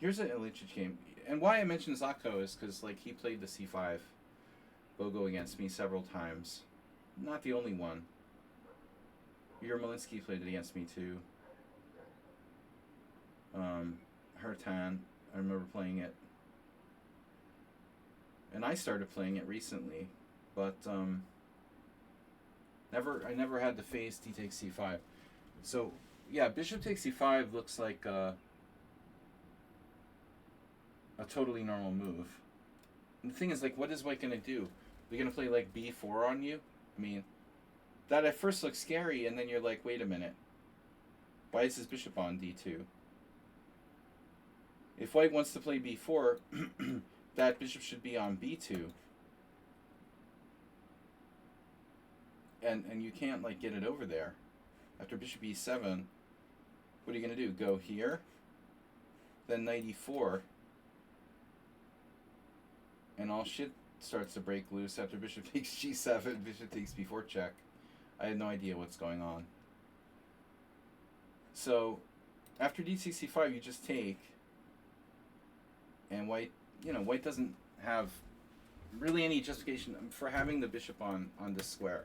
here's an Ilincic game. And why I mentioned Zlatko is because like he played the c5 Bogo against me several times. Not the only one. Yermolinsky played it against me too. Hertan, I remember playing it. And I started playing it recently, but I never had to face d takes c5. So yeah, bishop takes c5 looks like a totally normal move. And the thing is, like, what is white gonna do? They're gonna play like b4 on you? I mean, that at first looks scary, and then you're like, wait a minute. Why is his bishop on d2? If white wants to play b4, that bishop should be on b2. And you can't like get it over there. After bishop e7, what are you going to do? Go here? Then knight e4. And all shit starts to break loose after bishop takes g7, bishop takes b4 check. I had no idea what's going on. So, after d takes c5, you just take. And white, white doesn't have really any justification for having the bishop on this square.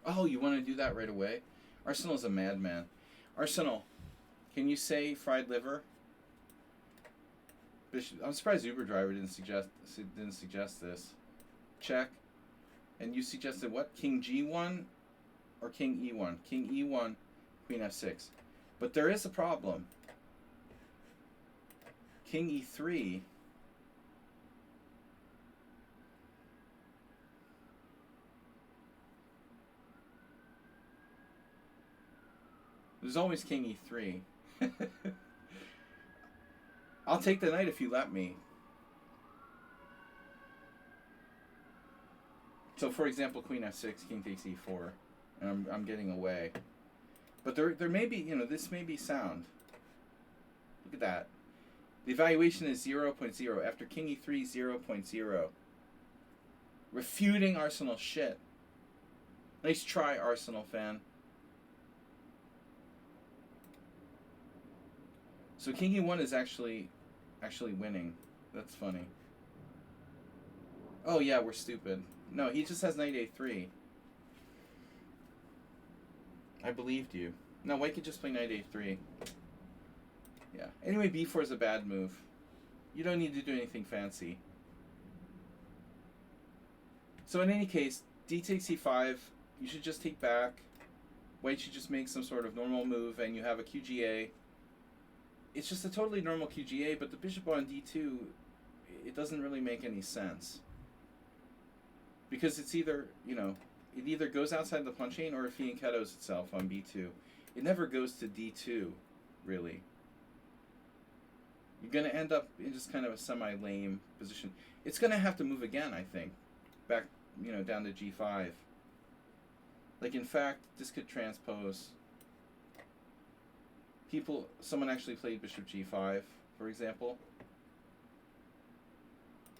Oh, you want to do that right away? Arsenal's a madman. Arsenal, can you say fried liver? Bishop. I'm surprised Uber driver didn't suggest this. Check. And you suggested what? King g1 or king e1? King e1, queen f6. But there is a problem. King e3. There's always king e3. I'll take the knight if you let me. So, for example, queen f6, king takes e4, and I'm getting away. But there may be, this may be sound. Look at that. The evaluation is 0.0. After king e3, 0.0. Refuting Arsenal shit. Nice try, Arsenal fan. So king e1 is actually winning. That's funny. Oh yeah, we're stupid. No, he just has knight a3. I believed you. No, white could just play knight a3. Yeah. Anyway, b4 is a bad move. You don't need to do anything fancy. So in any case, d takes e5. You should just take back. White should just make some sort of normal move, and you have a QGA. It's just a totally normal QGA, but the bishop on d2, it doesn't really make any sense. Because it's either, it either goes outside the pawn chain or it fianchettos itself on b2. It never goes to d2, really. You're going to end up in just kind of a semi-lame position. It's going to have to move again, I think. Back, down to g5. Like, in fact, this could transpose. Someone actually played bishop g5, for example.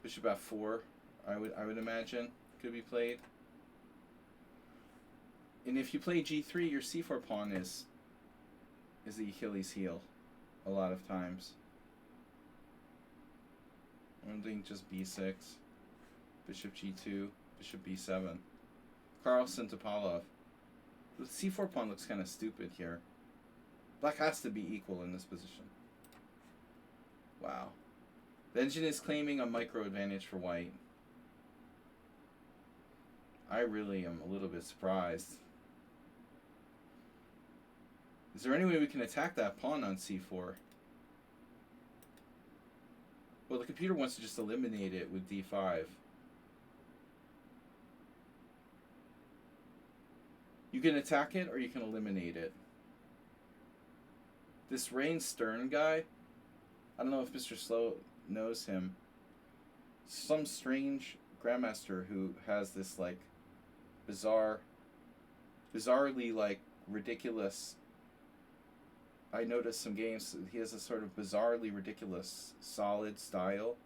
Bishop f4, I would imagine, could be played. And if you play g3, your c4 pawn is the Achilles heel a lot of times. I'm doing just b6, bishop g2, bishop b7. Carlsen Topalov. The c4 pawn looks kind of stupid here. Black has to be equal in this position. Wow. The engine is claiming a micro advantage for white. I really am a little bit surprised. Is there any way we can attack that pawn on c4? Well, the computer wants to just eliminate it with d5. You can attack it or you can eliminate it. This Rain Stern guy, I don't know if Mr. Slow knows him. Some strange grandmaster who has this like bizarrely like ridiculous. I noticed some games. He has a sort of bizarrely ridiculous solid style.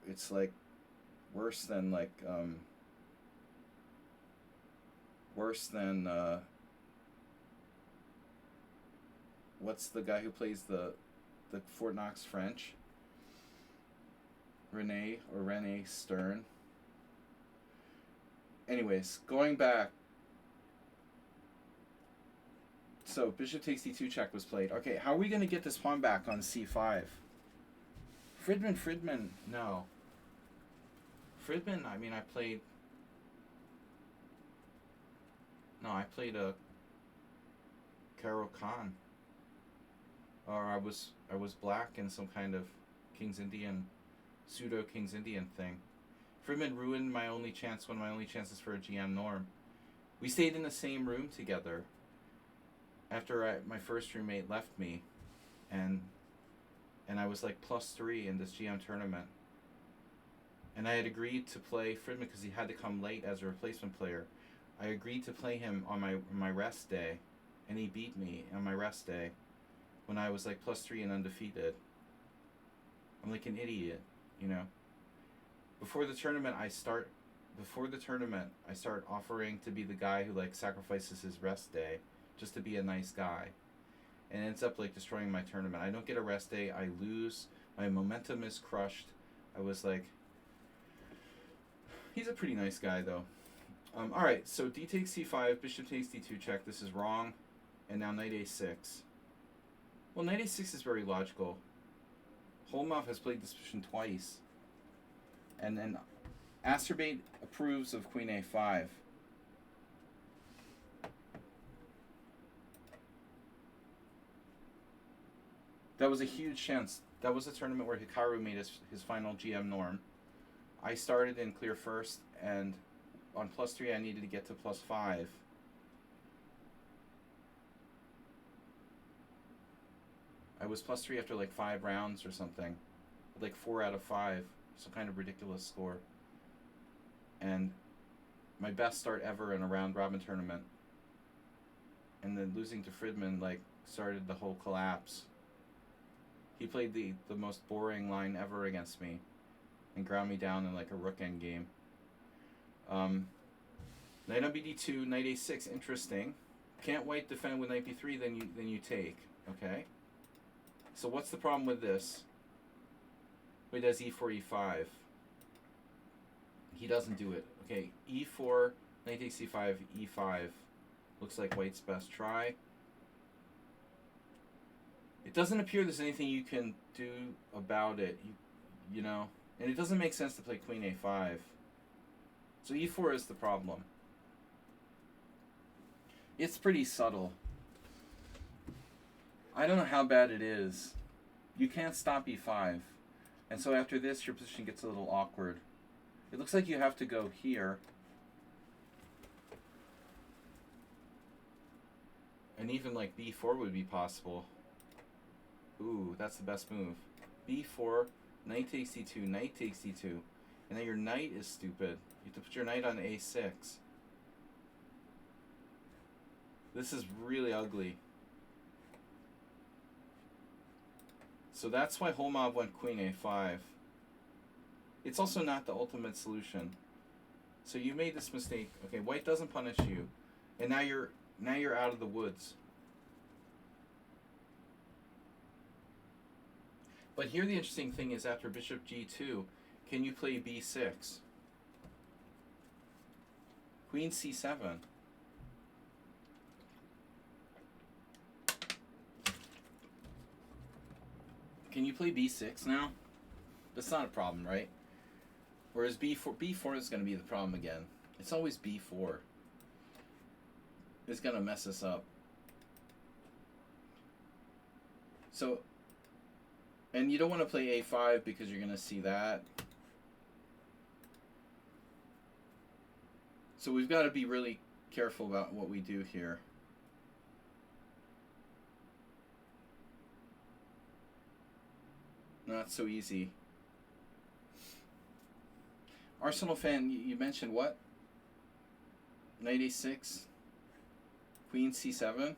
It's like worse than worse than what's the guy who plays the Fort Knox French? Rene Stern. Anyways, going back. So bishop takes d2 check was played. Okay, how are we going to get this pawn back on c5? Friedman, no. Friedman, I mean, I played a Karo Khan. Or I was black in some kind of King's Indian, pseudo King's Indian thing. Friedman ruined one of my only chances for a GM norm. We stayed in the same room together after my first roommate left me, and I was like +3 in this GM tournament. And I had agreed to play Friedman because he had to come late as a replacement player. I agreed to play him on my rest day, and he beat me on my rest day when I was like +3 and undefeated. I'm like an idiot, you know. Before the tournament, I start offering to be the guy who like sacrifices his rest day just to be a nice guy, and it ends up like destroying my tournament. I don't get a rest day. I lose. My momentum is crushed. I was like, he's a pretty nice guy though. All right, so d takes c5, bishop takes d2 check. This is wrong, and now knight a6. Well, knight a6 is very logical. Holmov has played this position twice. And then Asterbate approves of queen a5. That was a huge chance. That was a tournament where Hikaru made his final GM norm. I started in clear first, and on +3 I needed to get to +5. I was +3 after like 5 rounds or something. Like 4 out of 5. Some kind of ridiculous score. And my best start ever in a round robin tournament. And then losing to Friedman like started the whole collapse. He played the most boring line ever against me and ground me down in like a rook endgame. Knight on bd2, knight a6, interesting. Can't white defend with knight b3, then you take. Okay. So what's the problem with this? He does e4, e5. He doesn't do it. Okay, e4, knight takes c5, e5. Looks like white's best try. It doesn't appear there's anything you can do about it, you know? And it doesn't make sense to play queen a5. So e4 is the problem. It's pretty subtle. I don't know how bad it is. You can't stop e5. And so after this, your position gets a little awkward. It looks like you have to go here. And even like b4 would be possible. Ooh, that's the best move. b4, knight takes d2, knight takes d2. And then your knight is stupid. You have to put your knight on a6. This is really ugly. So that's why Holmov went queen a5. It's also not the ultimate solution. So you made this mistake. Okay, white doesn't punish you. And now you're out of the woods. But here the interesting thing is after bishop g2, can you play b6? Queen c7. Can you play b6 now? That's not a problem, right? Whereas b4 is going to be the problem again. It's always b4. It's going to mess us up. So, and you don't want to play a5 because you're going to see that. So we've got to be really careful about what we do here. not so easy. Arsenal fan, you mentioned what? Knight a6, Queen c7.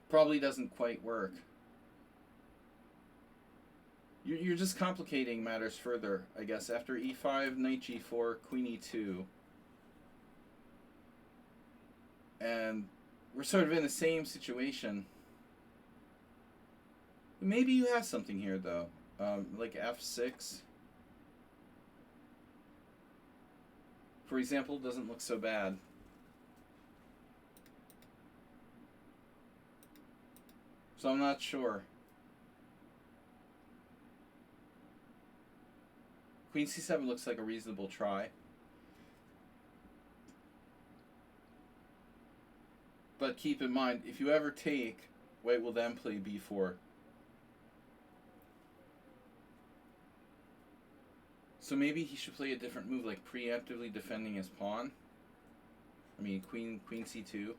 Probably doesn't quite work. You're just complicating matters further, I guess. After e5, knight g4, queen e2. And we're sort of in the same situation. Maybe you have something here, though. Like f6. For example, doesn't look so bad. So I'm not sure. Queen c7 looks like a reasonable try. But keep in mind, if you ever take, white will then play b4. So maybe he should play a different move, like preemptively defending his pawn. I mean, queen c2.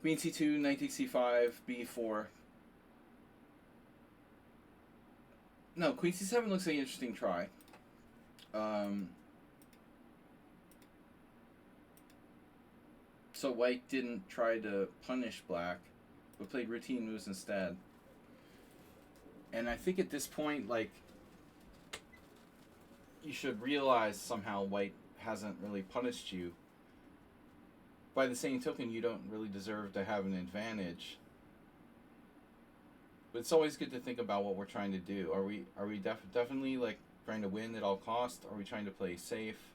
Queen c2, knight takes c5, b4. No, queen c7 looks like an interesting try. So white didn't try to punish black, but played routine moves instead. And I think at this point, like, you should realize somehow white hasn't really punished you. By the same token, you don't really deserve to have an advantage. But it's always good to think about what we're trying to do. Are we definitely like trying to win at all costs? Are we trying to play safe?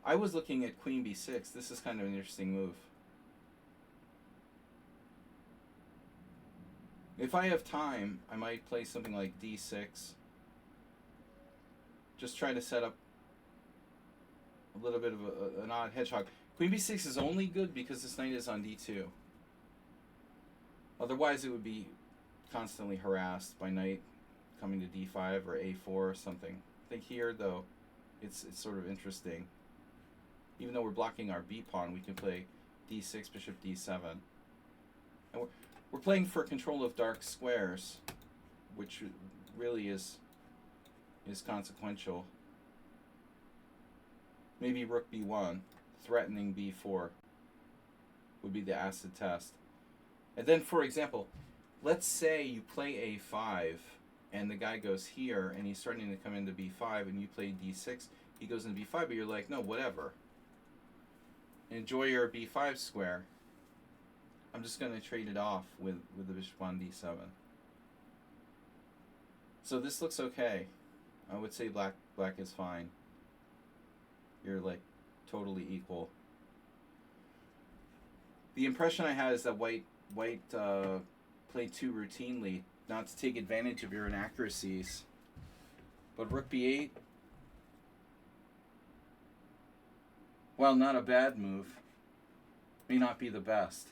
I was looking at queen b6. This is kind of an interesting move. If I have time, I might play something like d6. Just try to set up a little bit of an odd hedgehog. Queen b6 is only good because this knight is on d2. Otherwise, it would be constantly harassed by knight coming to d5 or a4 or something. I think here, though, it's sort of interesting. Even though we're blocking our b pawn, we can play d6, bishop d7. And we're playing for control of dark squares, which really is consequential. Maybe rook b1, threatening b4 would be the acid test. And then, for example, let's say you play a5 and the guy goes here and he's starting to come into b5 and you play d6, he goes into b5, but you're like, no, whatever. Enjoy your b5 square. I'm just going to trade it off with the bishop on d7. So this looks okay. I would say black is fine. You're like totally equal. The impression I had is that white played too routinely, not to take advantage of your inaccuracies. But rook b8, while not a bad move, may not be the best.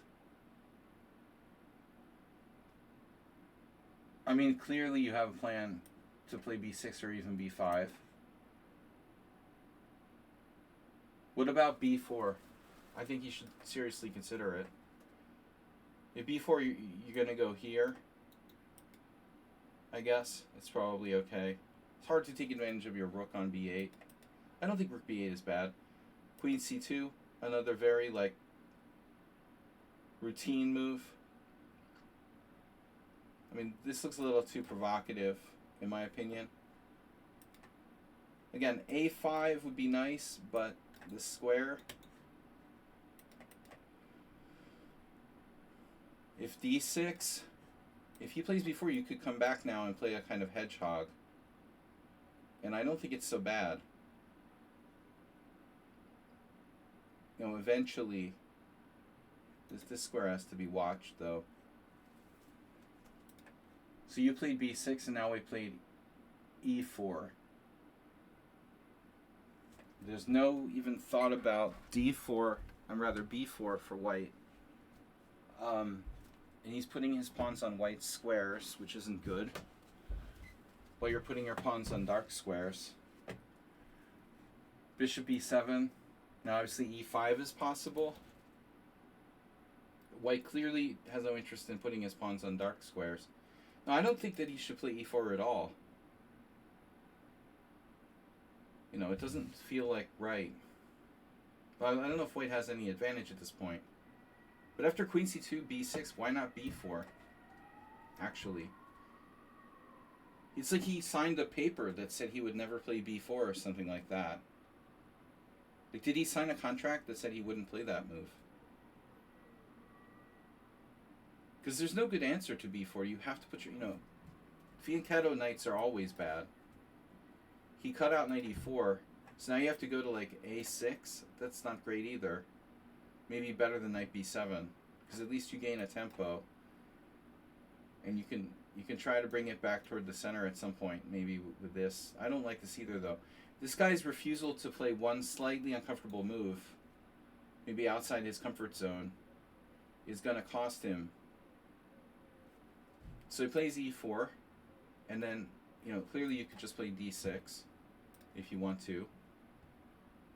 I mean, clearly you have a plan to play b6 or even b5. What about b4? I think you should seriously consider it. If b4, you're going to go here, I guess. It's probably okay. It's hard to take advantage of your rook on b8. I don't think rook b8 is bad. Queen c2, another very, like, routine move. I mean, this looks a little too provocative, in my opinion. Again, a5 would be nice, but the square... If d6, if he plays b4, you could come back now and play a kind of hedgehog. And I don't think it's so bad. You know, eventually, this square has to be watched, though. So you played b6, and now we played e4. There's no even thought about d4, rather b4 for white. And he's putting his pawns on white squares, which isn't good. While you're putting your pawns on dark squares. Bishop b7. Now obviously e5 is possible. White clearly has no interest in putting his pawns on dark squares. Now, I don't think that he should play e4 at all. You know, it doesn't feel like right. But I don't know if White has any advantage at this point. But after queen c2, b6, why not b4? Actually. It's like he signed a paper that said he would never play b4 or something like that. Like, did he sign a contract that said he wouldn't play that move? Because there's no good answer to b4. You have to put your, you know, fianchetto knights are always bad. He cut out knight e4, so now you have to go to like a6. That's not great either. Maybe better than knight b7, because at least you gain a tempo, and you can try to bring it back toward the center at some point. Maybe with this. I don't like this either though. This guy's refusal to play one slightly uncomfortable move, maybe outside his comfort zone, is gonna cost him. So he plays e4, and then, you know, clearly you could just play d6 if you want to.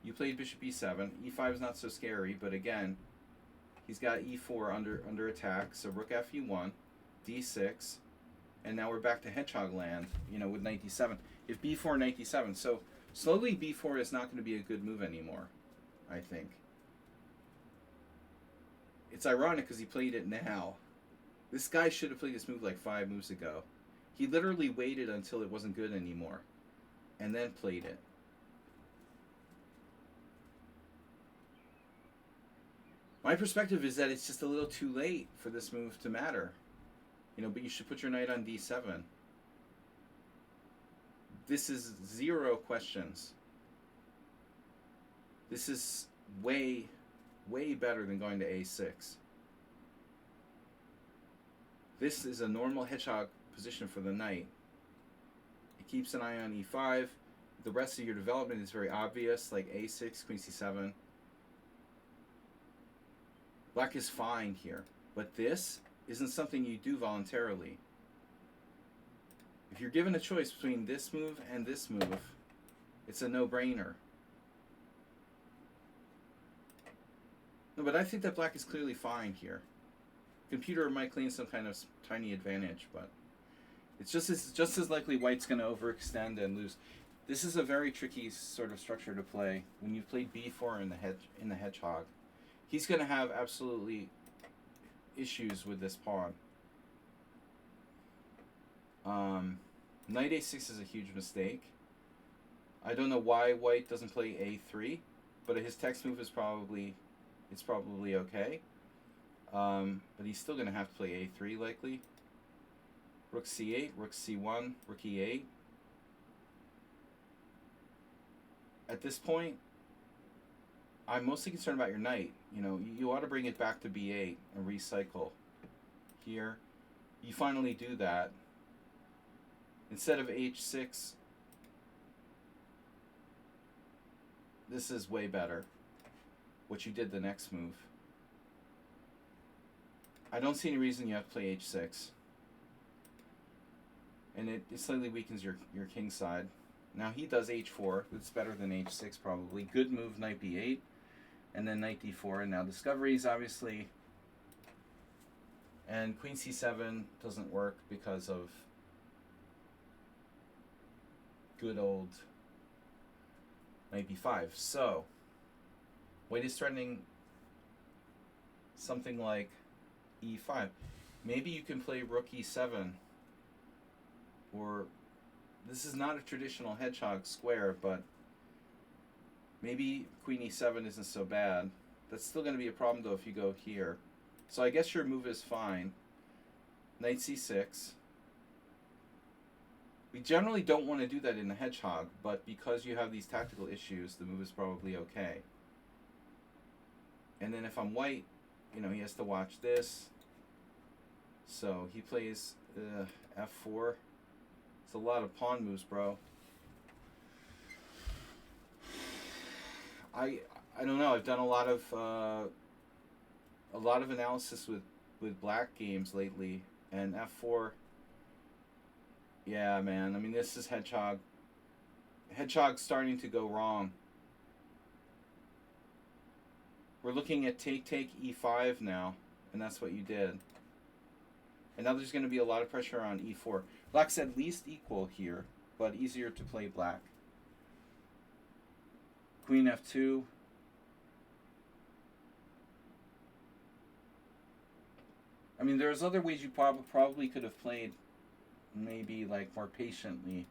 You played bishop e7. e5 is not so scary, but again, he's got e4 under attack. So rook fe1, d6, and now we're back to hedgehog land, you know, with knight d7. If b4, knight d7. So slowly b4 is not going to be a good move anymore, I think. It's ironic because he played it now. This guy should have played this move like 5 moves ago. He literally waited until it wasn't good anymore and then played it. My perspective is that it's just a little too late for this move to matter. You know, but you should put your knight on d7. This is 0 questions. This is way, way better than going to a6. This is a normal hedgehog position for the knight. It keeps an eye on e5. The rest of your development is very obvious, like a6, queen c7. Black is fine here, but this isn't something you do voluntarily. If you're given a choice between this move and this move, it's a no-brainer. No, but I think that black is clearly fine here. Computer might claim some kind of tiny advantage, but it's just as likely white's going to overextend and lose. This is a very tricky sort of structure to play. When you've played b4 in the hedgehog, he's going to have absolutely issues with this pawn. Knight a6 is a huge mistake. I don't know why white doesn't play a3, but his text move is probably okay. But he's still going to have to play a3 likely. Rook c8, rook c1, rook e8. At this point, I'm mostly concerned about your knight. You know, you ought to bring it back to b8 and recycle. Here, you finally do that. Instead of h6, this is way better. What you did the next move. I don't see any reason you have to play h6. And it slightly weakens your king side. Now he does h4. It's better than h6 probably. Good move, knight b8. And then knight d4. And now discoveries, obviously. And queen c7 doesn't work because of good old knight b5. So, white is threatening something like e5. Maybe you can play rook e7. Or, this is not a traditional hedgehog square, but maybe queen e7 isn't so bad. That's still going to be a problem, though, if you go here. So I guess your move is fine. Knight c6. We generally don't want to do that in the hedgehog, but because you have these tactical issues, the move is probably okay. And then if I'm white, you know, he has to watch this. So he plays f4. It's a lot of pawn moves, bro. I don't know. I've done a lot of analysis with black games lately, and f4. Yeah, man. I mean, this is hedgehog. Hedgehog's starting to go wrong. We're looking at take e5 now, And that's what you did. And now there's going to be a lot of pressure on e4. Black's at least equal here, but easier to play black. Queen f2. I mean, there's other ways you probably could have played, maybe like more patiently.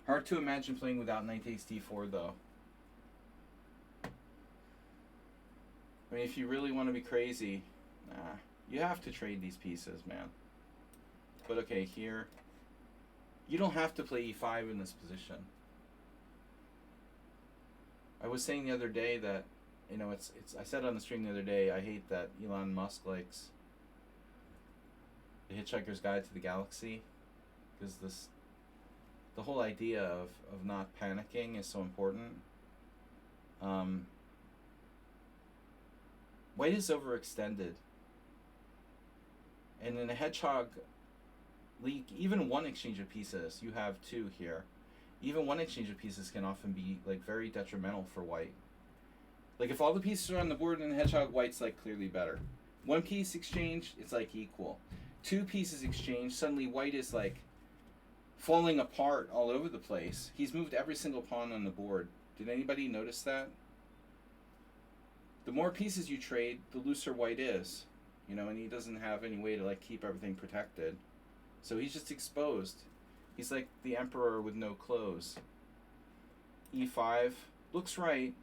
Hard to imagine playing without knight takes d4 though. I mean, if you really want to be crazy, you have to trade these pieces, man. But okay, here, you don't have to play e5 in this position. I was saying the other day that, you know, I said on the stream the other day, I hate that Elon Musk likes The Hitchhiker's Guide to the Galaxy, because the whole idea of not panicking is so important. White is overextended. And in a hedgehog league, even one exchange of pieces, you have two here. Even one exchange of pieces can often be like very detrimental for white. Like if all the pieces are on the board in a hedgehog, white's like clearly better. One piece exchange, it's like equal. Two pieces exchange, suddenly white is like falling apart all over the place. He's moved every single pawn on the board. Did anybody notice that? The more pieces you trade, the looser white is. You know, and he doesn't have any way to like keep everything protected. So he's just exposed. He's like the emperor with no clothes. e5 looks right.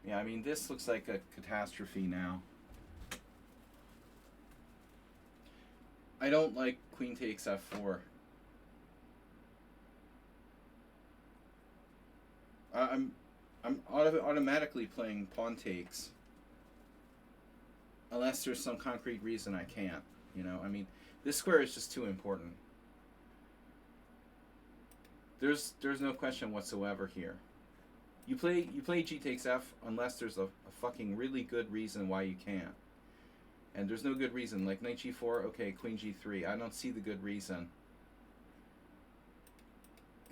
Yeah, I mean, this looks like a catastrophe now. I don't like queen takes f4. I'm automatically playing pawn takes. Unless there's some concrete reason I can't, you know. I mean, this square is just too important. There's no question whatsoever here. You play g takes f unless there's a fucking really good reason why you can't. And there's no good reason. Like knight g4, okay, queen g3. I don't see the good reason.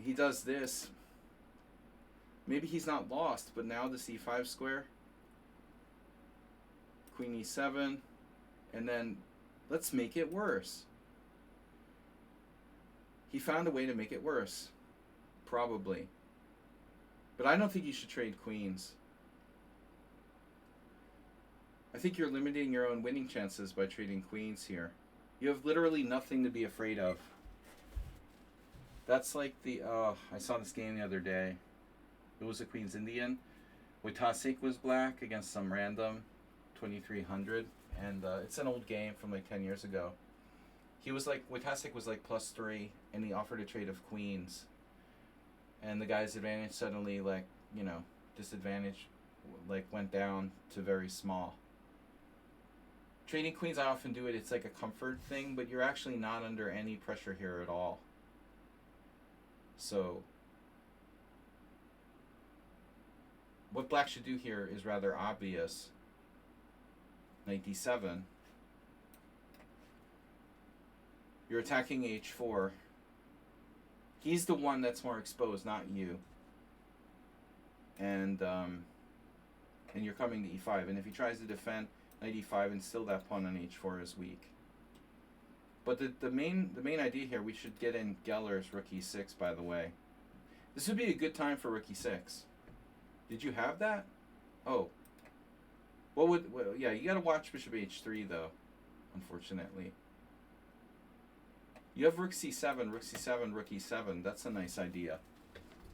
He does this. Maybe he's not lost, but now the c5 square. Queen e7, and then let's make it worse. He found a way to make it worse, probably. But I don't think you should trade queens. I think you're limiting your own winning chances by trading queens here. You have literally nothing to be afraid of. That's like the, I saw this game the other day. It was a Queen's Indian. Wojtaszek was black against some random 2300, and it's an old game from like 10 years ago. He was like, Wojtaszek was like +3, and he offered a trade of queens. And the guy's advantage suddenly, like, you know, disadvantage, like, went down to very small. Trading queens, I often do it, it's like a comfort thing, but you're actually not under any pressure here at all. So, what black should do here is rather obvious. Knight d7. You're attacking h4. He's the one that's more exposed, not you. And you're coming to e5. And if he tries to defend knight e5, and still that pawn on h4 is weak. But the main idea here, we should get in Geller's rook e6, by the way. This would be a good time for rook e6. Did you have that? Oh. Well, yeah, you gotta watch bishop h3 though, unfortunately. You have rook c7, rook c7, rook e7. That's a nice idea.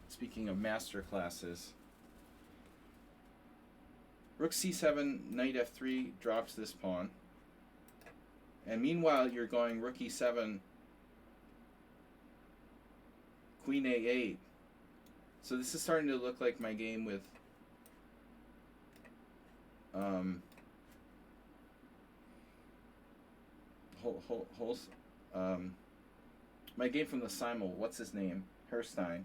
Speaking of master classes. Rook c7, knight f3 drops this pawn. And meanwhile, you're going rook e7, queen a8. So this is starting to look like my game with my game from the simul. What's his name? Herstein.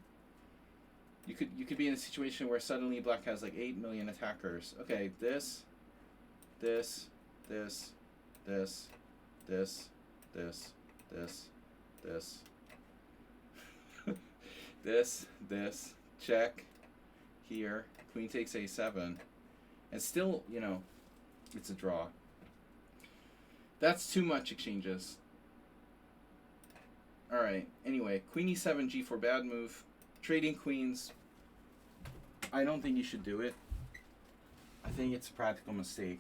You could be in a situation where suddenly black has like 8 million attackers. Okay, this, this, this, this, this, this, this, this, this, check, here, queen takes a7, And still, you know, it's a draw. That's too much exchanges. Alright, anyway, queen e7, g4, bad move. Trading queens, I don't think you should do it. I think it's a practical mistake.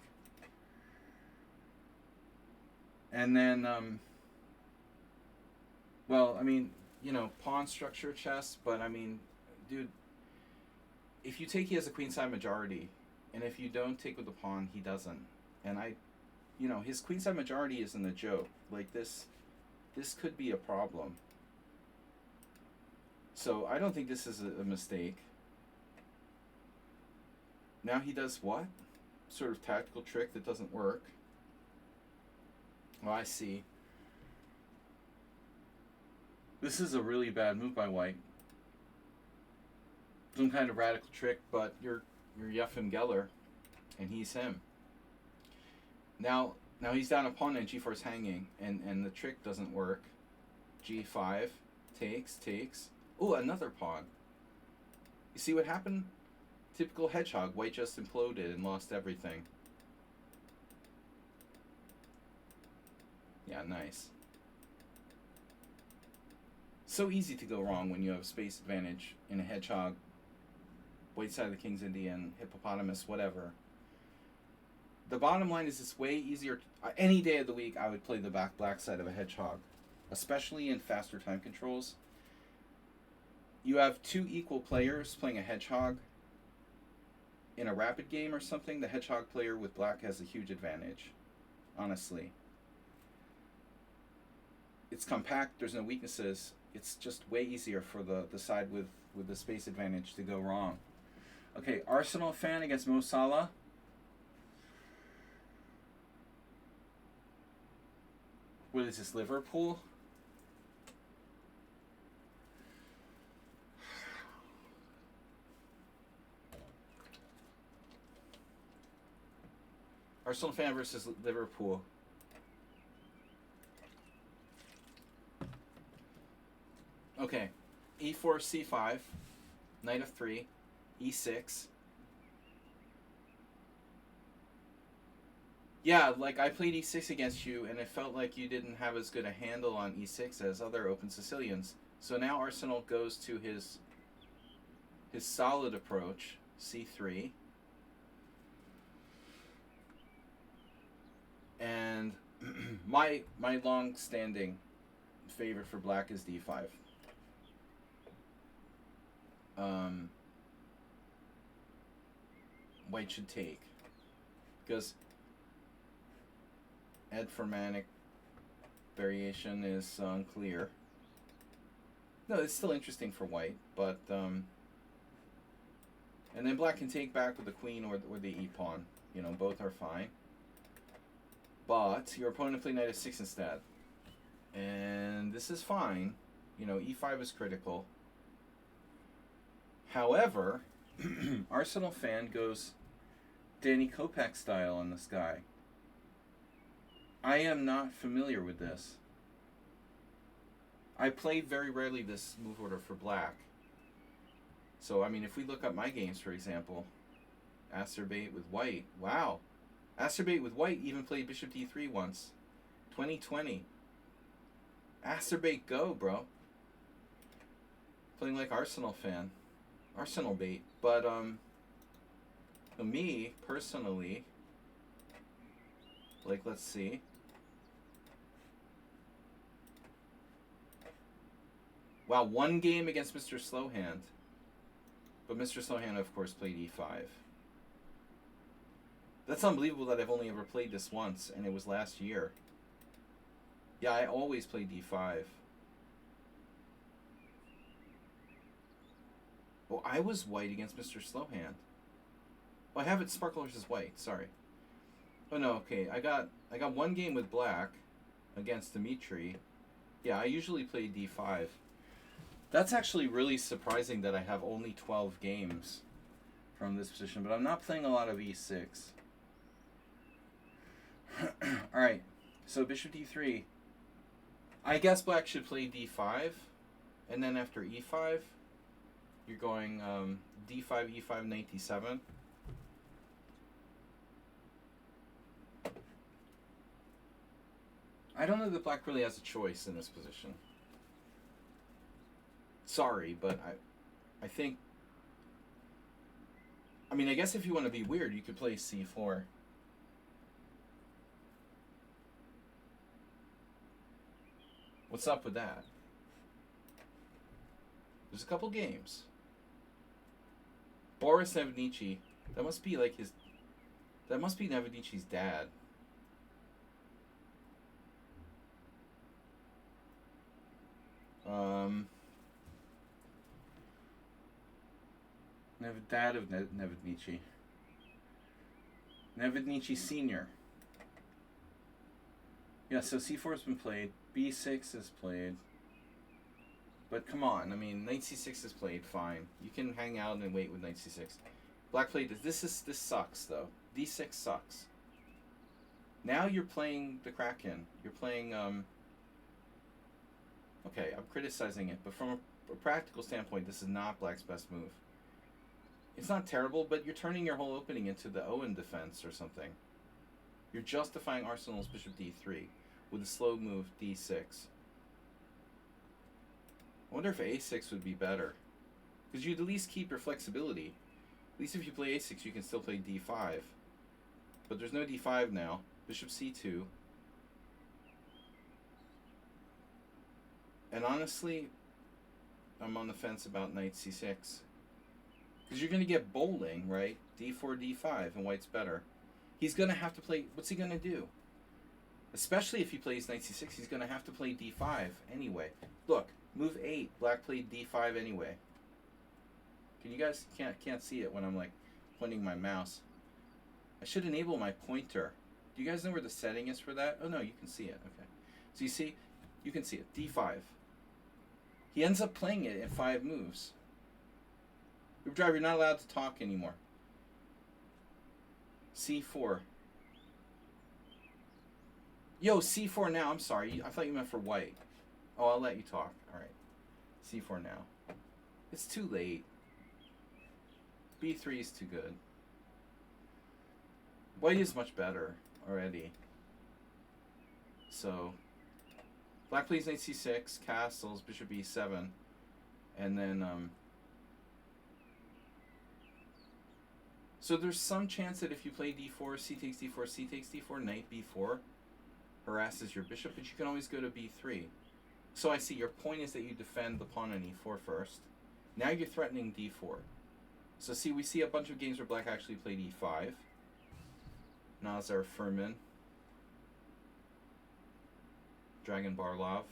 And then, well, I mean, you know, pawn structure chess, but I mean, dude, if you take, he has a queenside majority, and if you don't take with the pawn, he doesn't. And you know, his queenside majority isn't a joke. Like, this could be a problem. So I don't think this is a mistake. Now he does what? Sort of tactical trick that doesn't work. Oh, I see. This is a really bad move by white. Some kind of radical trick, but you're Yefim Geller, and he's him. Now he's down a pawn and g4 is hanging, and the trick doesn't work. g5 takes. Oh, another pawn. You see what happened? Typical hedgehog. White just imploded and lost everything. Yeah, nice. So easy to go wrong when you have space advantage in a hedgehog. White side of the King's Indian, hippopotamus, whatever. The bottom line is it's way easier. Any day of the week, I would play the black side of a hedgehog, especially in faster time controls. You have two equal players playing a hedgehog. In a rapid game or something, the hedgehog player with black has a huge advantage, honestly. It's compact, there's no weaknesses. It's just way easier for the side with the space advantage to go wrong. Okay, Arsenal fan against Mo Salah. What is this, Liverpool? Arsenal fan versus Liverpool. Okay, e4, c5, knight of 3, e6. Yeah, like I played e6 against you, and it felt like you didn't have as good a handle on e6 as other open Sicilians. So now Arsenal goes to his solid approach, c3. And my long-standing favorite for black is d5. White should take, because Ed Fermanic variation is unclear. No, it's still interesting for white, but and then black can take back with the queen or the e-pawn. You know, both are fine. But your opponent played knight f6 instead, and this is fine. You know, e5 is critical. However, Arsenal fan goes Danny Kopeck style on this guy. I am not familiar with this. I play very rarely this move order for black. So, I mean, if we look up my games, for example, Acerbate with white. Wow. Acerbate with white even played bishop d3 once. 2020. Acerbate go, bro. Playing like Arsenal fan. Arsenal bait. But, me, personally, like, let's see. Wow, one game against Mr. Slowhand. But Mr. Slowhand, of course, played e5. That's unbelievable that I've only ever played this once, and it was last year. Yeah, I always play d5. Oh, I was white against Mr. Slowhand. Oh, I have it Sparkle versus white, sorry. Oh no, okay. I got one game with black against Dimitri. Yeah, I usually play d5. That's actually really surprising that I have only 12 games from this position, but I'm not playing a lot of e6. Alright, so bishop d3. I guess black should play d5, and then after e5, you're going d5, e5, knight d7. I don't know that black really has a choice in this position. Sorry, but I think... I mean, I guess if you want to be weird, you could play c4. What's up with that? There's a couple games. Boris Nevednici. That must be like his... That must be Nevednici's dad. Dad of Nevednici. Nevednici Sr. Yeah, so c4 has been played. b6 is played. But come on, I mean, knight c6 is played, fine. You can hang out and wait with knight c6. Black played this. This sucks, though. d6 sucks. Now you're playing the Kraken. You're playing, okay, I'm criticizing it, but from a practical standpoint, this is not black's best move. It's not terrible, but you're turning your whole opening into the Owen defense or something. You're justifying Arsenal's bishop d3 with a slow move d6. I wonder if a6 would be better. Because you'd at least keep your flexibility. At least if you play a6, you can still play d5. But there's no d5 now. Bishop c2. And honestly, I'm on the fence about knight c6. Because you're going to get bowling, right? d4, d5, and white's better. He's going to have to play... What's he going to do? Especially if he plays knight c6, he's going to have to play d5 anyway. Look, move 8. Black played d5 anyway. Can you guys... Can't see it when I'm, like, pointing my mouse. I should enable my pointer. Do you guys know where the setting is for that? Oh, no, you can see it. Okay. So you see... You can see it. d5. He ends up playing it in 5 moves. Driver, you're not allowed to talk anymore. c4. Yo, c4 now. I'm sorry. I thought you meant for white. Oh, I'll let you talk. All right. c4 now. It's too late. b3 is too good. White is much better already. So, black plays knight c6, castles, bishop e7, and then so there's some chance that if you play d4, c takes d4, c takes d4, knight b4 harasses your bishop, but you can always go to b3. So I see your point is that you defend the pawn on e4 first. Now you're threatening d4. So see, we see a bunch of games where black actually played e5. Nazar Furman. Dragon Barlov.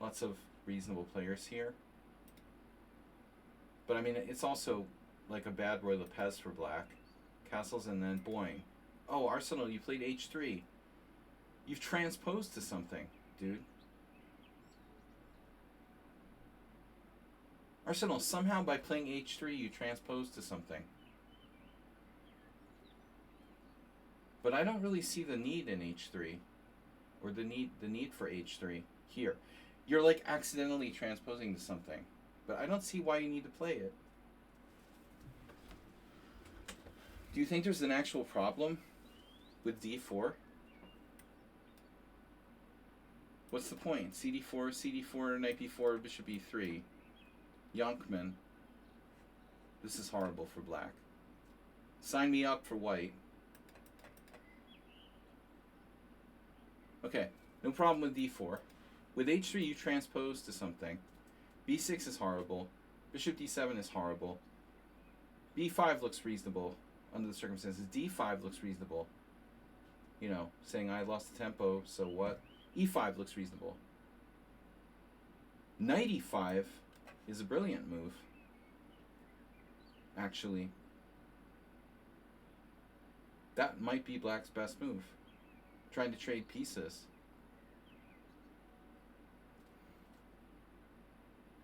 Lots of reasonable players here. But I mean, it's also like a bad Roy Lopez for black. Castles and then boing. Oh, Arsenal, you played h3. You've transposed to something, dude. Arsenal, somehow by playing h3, you transposed to something. But I don't really see the need in h3. Or the need for h3 here. You're like accidentally transposing to something. But I don't see why you need to play it. Do you think there's an actual problem with d4? What's the point? cd4, cd4, knight b4, bishop e3. Yonkman. This is horrible for black. Sign me up for white. Okay, no problem with d4. With h3 you transpose to something. b6 is horrible. Bishop d7 is horrible. b5 looks reasonable under the circumstances. d5 looks reasonable. You know, saying I lost the tempo, so what? e5 looks reasonable. Knight e5 is a brilliant move. Actually, that might be black's best move. Trying to trade pieces.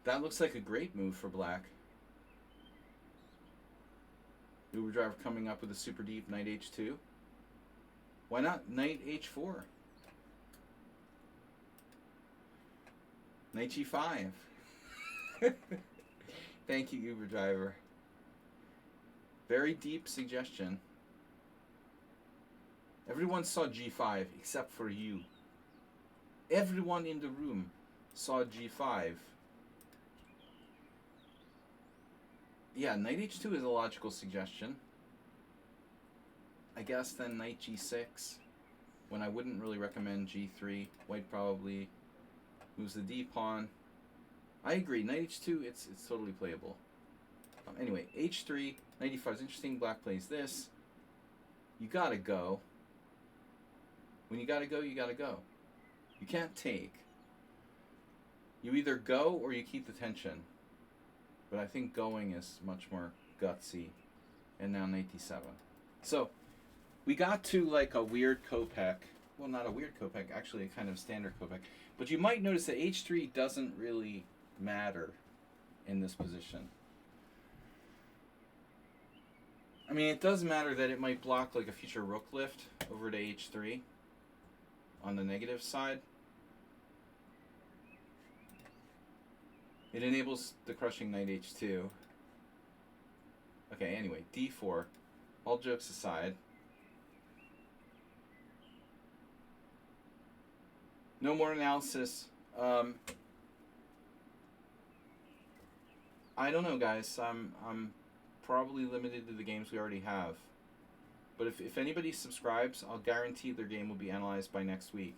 That looks like a great move for black. Uber Driver coming up with a super deep knight h2. Why not knight h4? Knight g5. Thank you, Uber Driver. Very deep suggestion. Everyone saw g5 except for you. Everyone in the room saw g5. Yeah, knight h2 is a logical suggestion. I guess then knight g6, when I wouldn't really recommend g3. White probably moves the d pawn. I agree, knight h2, it's totally playable. Anyway, h3, knight e5 is interesting. Black plays this. You gotta go. When you gotta go, you gotta go. You can't take. You either go or you keep the tension. But I think going is much more gutsy. And now knight d7. So, we got to like a weird Kopek. Well, not a weird Kopek, actually a kind of standard Kopek. But you might notice that h3 doesn't really matter in this position. I mean, it does matter that it might block like a future rook lift over to h3 on the negative side. It enables the crushing knight h2. Okay, anyway, d4. All jokes aside. No more analysis. I don't know, guys. I'm probably limited to the games we already have. But if anybody subscribes, I'll guarantee their game will be analyzed by next week.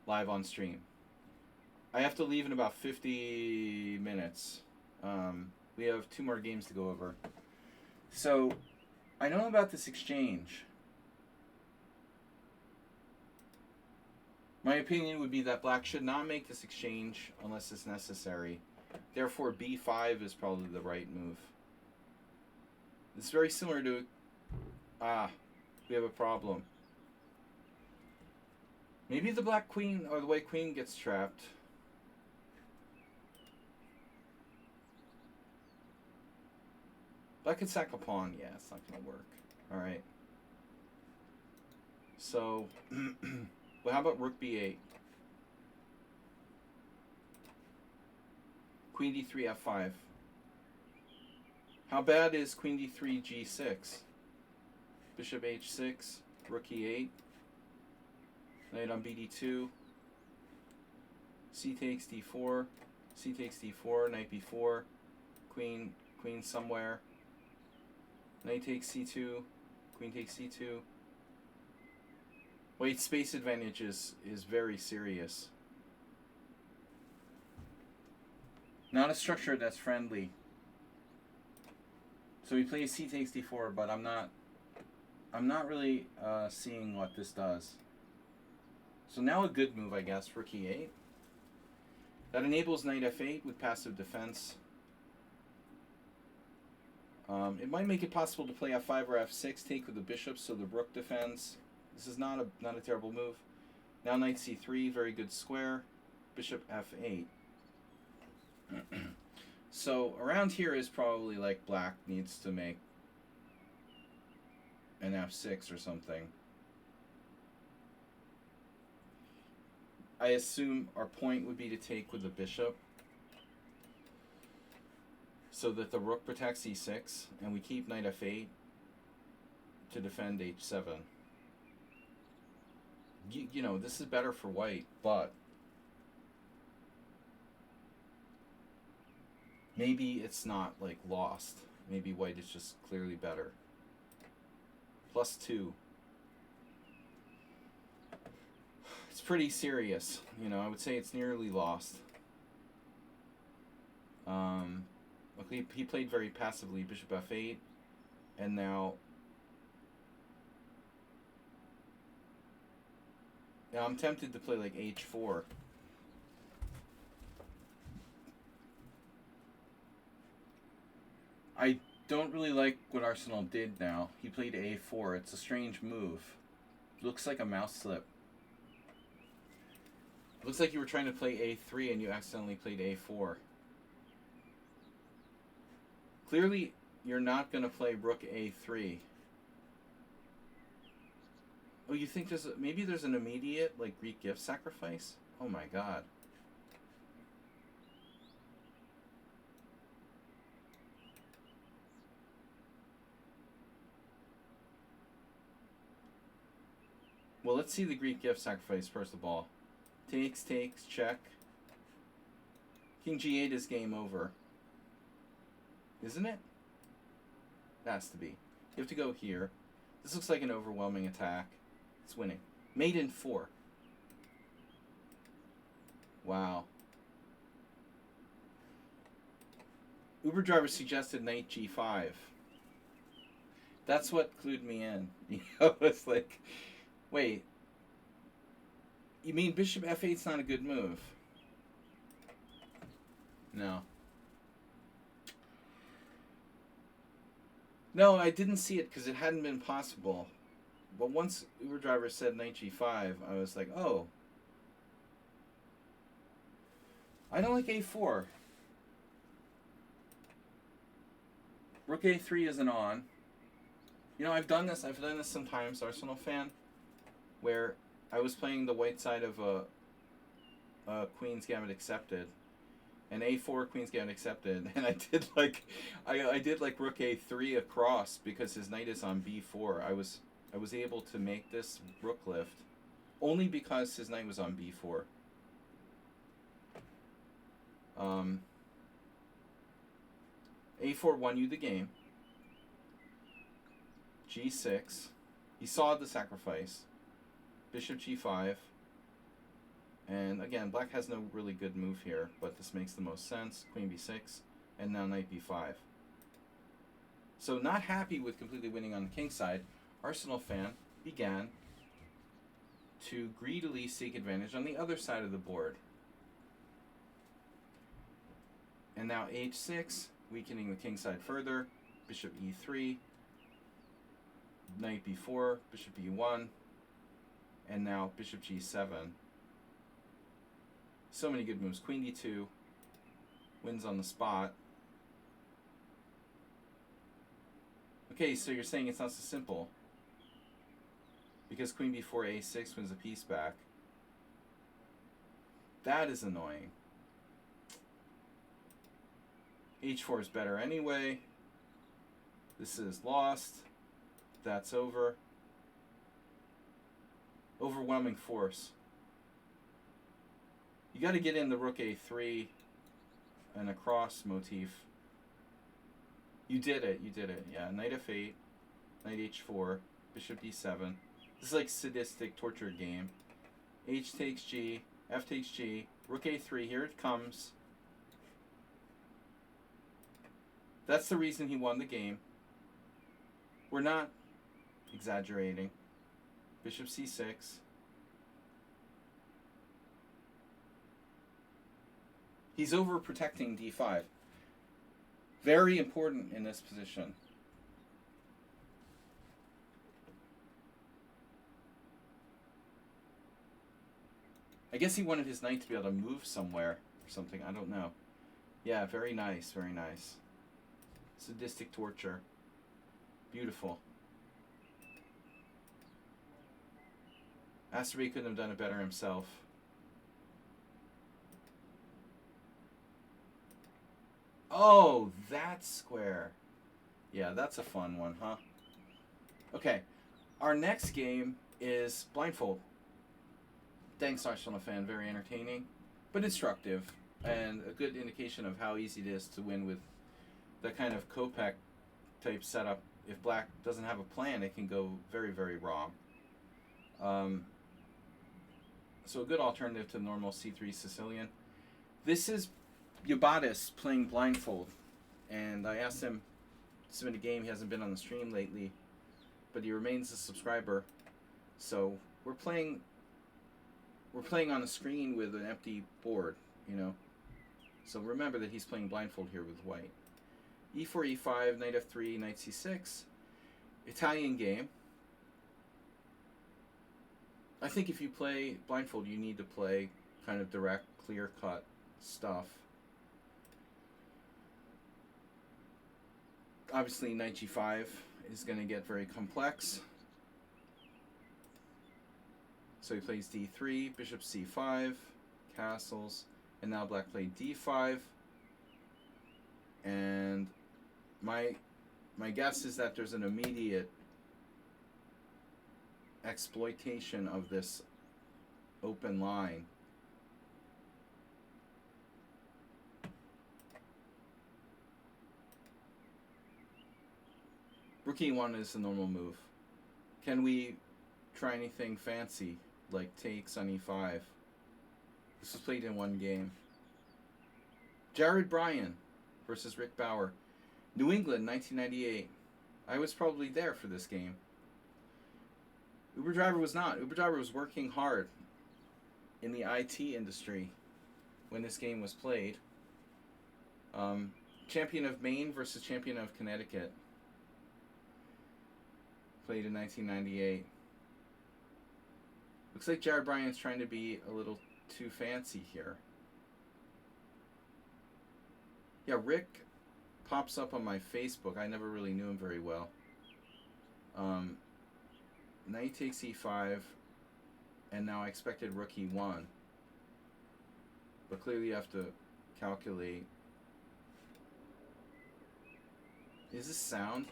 Live on stream. I have to leave in about 50 minutes. We have 2 more games to go over. So, I know about this exchange. My opinion would be that black should not make this exchange unless it's necessary. Therefore, b5 is probably the right move. It's very similar to... we have a problem. Maybe the black queen, or the white queen gets trapped. Black could sack a pawn. Yeah, it's not going to work. Alright. So, well, how about rook b8? Queen d3 f5. How bad is queen d3 g6? Bishop h6, rook e8. Knight on bd2. C takes d4. C takes d4. Knight b4. Queen somewhere. Knight takes c2. Queen takes c2. White's space advantage is very serious. Not a structure that's friendly. So he plays c takes d4, but I'm not really seeing what this does. So now a good move, I guess, rook e8. That enables knight f8 with passive defense. It might make it possible to play f5 or f6, take with the bishop, so the rook defends. This is not a terrible move. Now knight c3, very good square. Bishop f8. So around here is probably like black needs to make an f6 or something. I assume our point would be to take with the bishop so that the rook protects e6 and we keep knight f8 to defend h7. You know, this is better for white, but maybe it's not like lost. Maybe white is just clearly better. +2. It's pretty serious. You know, I would say it's nearly lost. Okay, he played very passively, bishop f8, and now I'm tempted to play like h4. I don't really like what Arsenal did now. He played a4. It's a strange move. Looks like a mouse slip. Looks like you were trying to play a3 and you accidentally played a4. Clearly, you're not going to play rook a3. Oh, you think maybe there's an immediate, like, Greek gift sacrifice? Oh my god. Well, let's see the Greek gift sacrifice first of all. Takes, check. King G8 is game over. Isn't it? It has to be. You have to go here. This looks like an overwhelming attack. It's winning. Mate in 4. Wow. Uber driver suggested knight G5. That's what clued me in. It's like, wait. You mean bishop F8's not a good move? No. No, I didn't see it because it hadn't been possible. But once Uber driver said knight G5, I was like, oh. I don't like A4. Rook A3 isn't on. You know, I've done this sometimes, Arsenal fan, where I was playing the white side of a Queen's Gambit accepted, and A4 Queen's Gambit accepted, and I did like Rook A3 across because his knight is on B4. I was able to make this rook lift only because his knight was on B4. A4 won you the game. G6. He saw the sacrifice. Bishop G5. And again, black has no really good move here, but this makes the most sense. Queen B6. And now knight B5. So not happy with completely winning on the king side, Arsenal fan began to greedily seek advantage on the other side of the board. And now H6, weakening the king side further. Bishop E3. Knight B4, Bishop E1, and now Bishop G7. So many good moves. Queen D2 wins on the spot. Okay, so you're saying it's not so simple. Because Queen B4, A6 wins a piece back. That is annoying. H4 is better anyway. This is lost. That's over. Overwhelming force. You got to get in the Rook A3 and a cross motif. You did it. Yeah, Knight F8, Knight H4, Bishop D7. This is like sadistic torture game. H takes G, F takes G, Rook A3. Here it comes. That's the reason he won the game. We're not exaggerating. Bishop C6. He's overprotecting D5. Very important in this position. I guess he wanted his knight to be able to move somewhere or something. I don't know. Yeah, very nice, very nice. Sadistic torture. Beautiful. Astery couldn't have done it better himself. Oh, that square. Yeah, that's a fun one, huh? Okay, our next game is Blindfold. Thanks, Arsenal fan. Very entertaining, but instructive, and a good indication of how easy it is to win with the kind of Kopek type setup. If black doesn't have a plan, it can go very, very wrong. So a good alternative to normal C3 Sicilian. This is Yabatis playing Blindfold, and I asked him to submit a game. He hasn't been on the stream lately, but he remains a subscriber. So we're playing on a screen with an empty board, you know. So remember that he's playing Blindfold here with white. E4, E5, Knight F3, Knight C6. Italian game. I think if you play Blindfold, you need to play kind of direct, clear-cut stuff. Obviously, Knight G5 is going to get very complex. So he plays D3, Bishop C5, castles, and now black played D5. And my guess is that there's an immediate exploitation of this open line. Rook e1 is the normal move. Can we try anything fancy, like takes on e5? This was played in one game. Jared Bryan versus Rick Bauer. New England, 1998. I was probably there for this game. Uber Driver was not. Uber Driver was working hard in the IT industry when this game was played. Champion of Maine versus Champion of Connecticut. Played in 1998. Looks like Jared Bryan's trying to be a little too fancy here. Yeah, Rick pops up on my Facebook. I never really knew him very well. Knight takes e5, and now I expected rook e1. But clearly you have to calculate. Is this sound?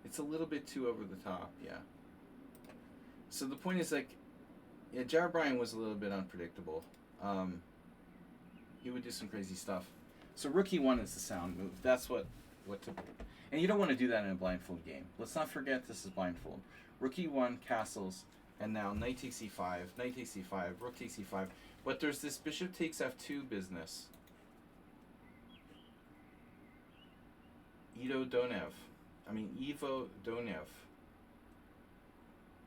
It's a little bit too over the top, yeah. So the point is, like, yeah, Jared Bryan was a little bit unpredictable. He would do some crazy stuff. So rook e1 is the sound move. That's what to... And you don't want to do that in a blindfold game. Let's not forget this is blindfold. Rook e1, castles, and now knight takes e5, knight takes e5, rook takes e5. But there's this bishop takes f2 business. Ivo Donev.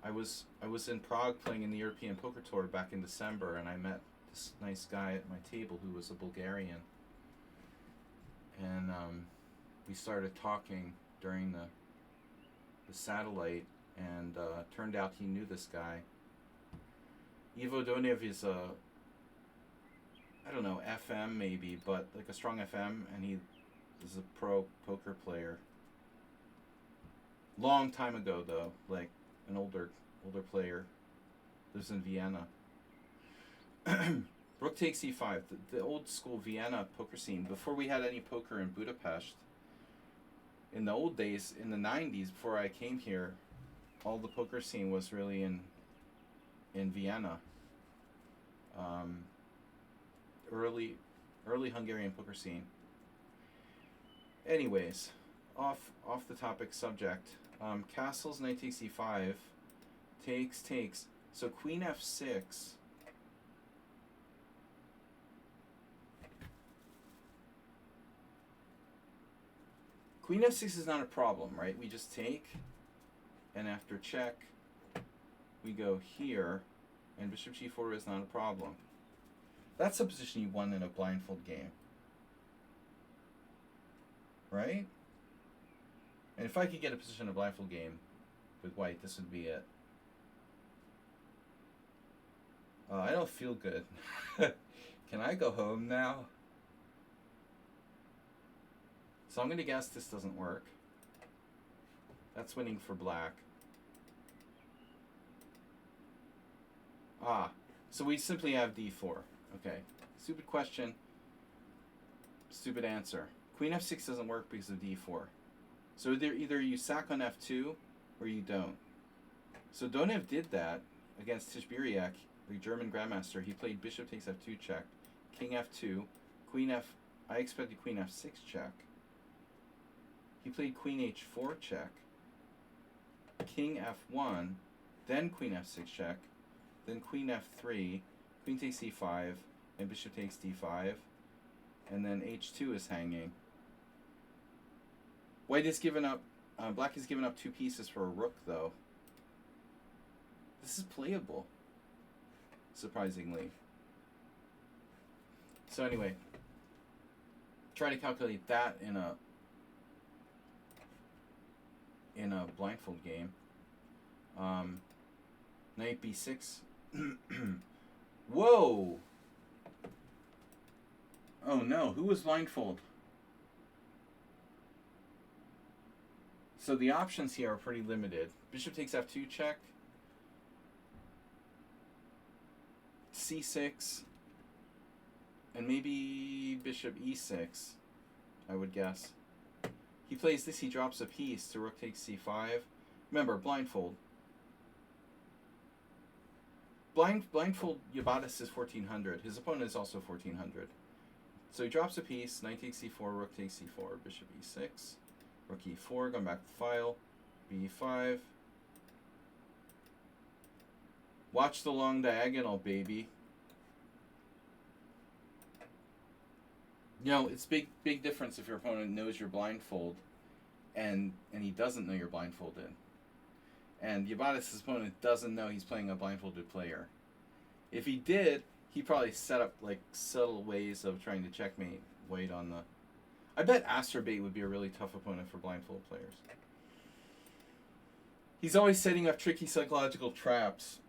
I was in Prague playing in the European Poker Tour back in December, and I met this nice guy at my table who was a Bulgarian. And we started talking during the satellite, and turned out he knew this guy. Ivo Donev is I don't know, FM maybe, but like a strong FM, and he is a pro poker player. Long time ago though, like an older player. Lives in Vienna. Rook takes e5. The old school Vienna poker scene, before we had any poker in Budapest. In the old days, in the 90s, before I came here, all the poker scene was really in Vienna. Early Hungarian poker scene. Anyways, off the topic subject. Castles, knight takes e5, takes. So queen f6. Queen f6 is not a problem, right? We just take, and after check, we go here, and bishop g4 is not a problem. That's a position you won in a blindfold game, right? And if I could get a position in a blindfold game with white, this would be it. I don't feel good. Can I go home now? So I'm going to guess this doesn't work. That's winning for black. So we simply have d4. Okay. Stupid question. Stupid answer. Queen f6 doesn't work because of d4. So either you sack on f2 or you don't. So Donev did that against Tishbiriak, the German grandmaster. He played bishop takes f2 check, king f2, queen f... I expected queen f6 check. He played queen h4 check, king f1, then queen f6 check, then queen f3, queen takes e5, and bishop takes d5, and then h2 is hanging. White has given up, black has given up 2 pieces for a rook, though. This is playable, surprisingly. So anyway, try to calculate that in a blindfold game. Knight b6. Whoa! Oh no, who was blindfold? So the options here are pretty limited. Bishop takes f2 check, c6, and maybe bishop e6, I would guess. He plays this, he drops a piece to rook takes c5. Remember, blindfold. Blindfold Yabatis is 1400. His opponent is also 1400. So he drops a piece. Knight takes c4, rook takes c4, bishop e6, rook e4, going back to the file, b5. Watch the long diagonal, baby. You know, it's big difference if your opponent knows you're blindfold and he doesn't know you're blindfolded. And Yabatis' opponent doesn't know he's playing a blindfolded player. If he did, he probably set up like subtle ways of trying to checkmate White on the... I bet Asterbait would be a really tough opponent for blindfold players. He's always setting up tricky psychological traps.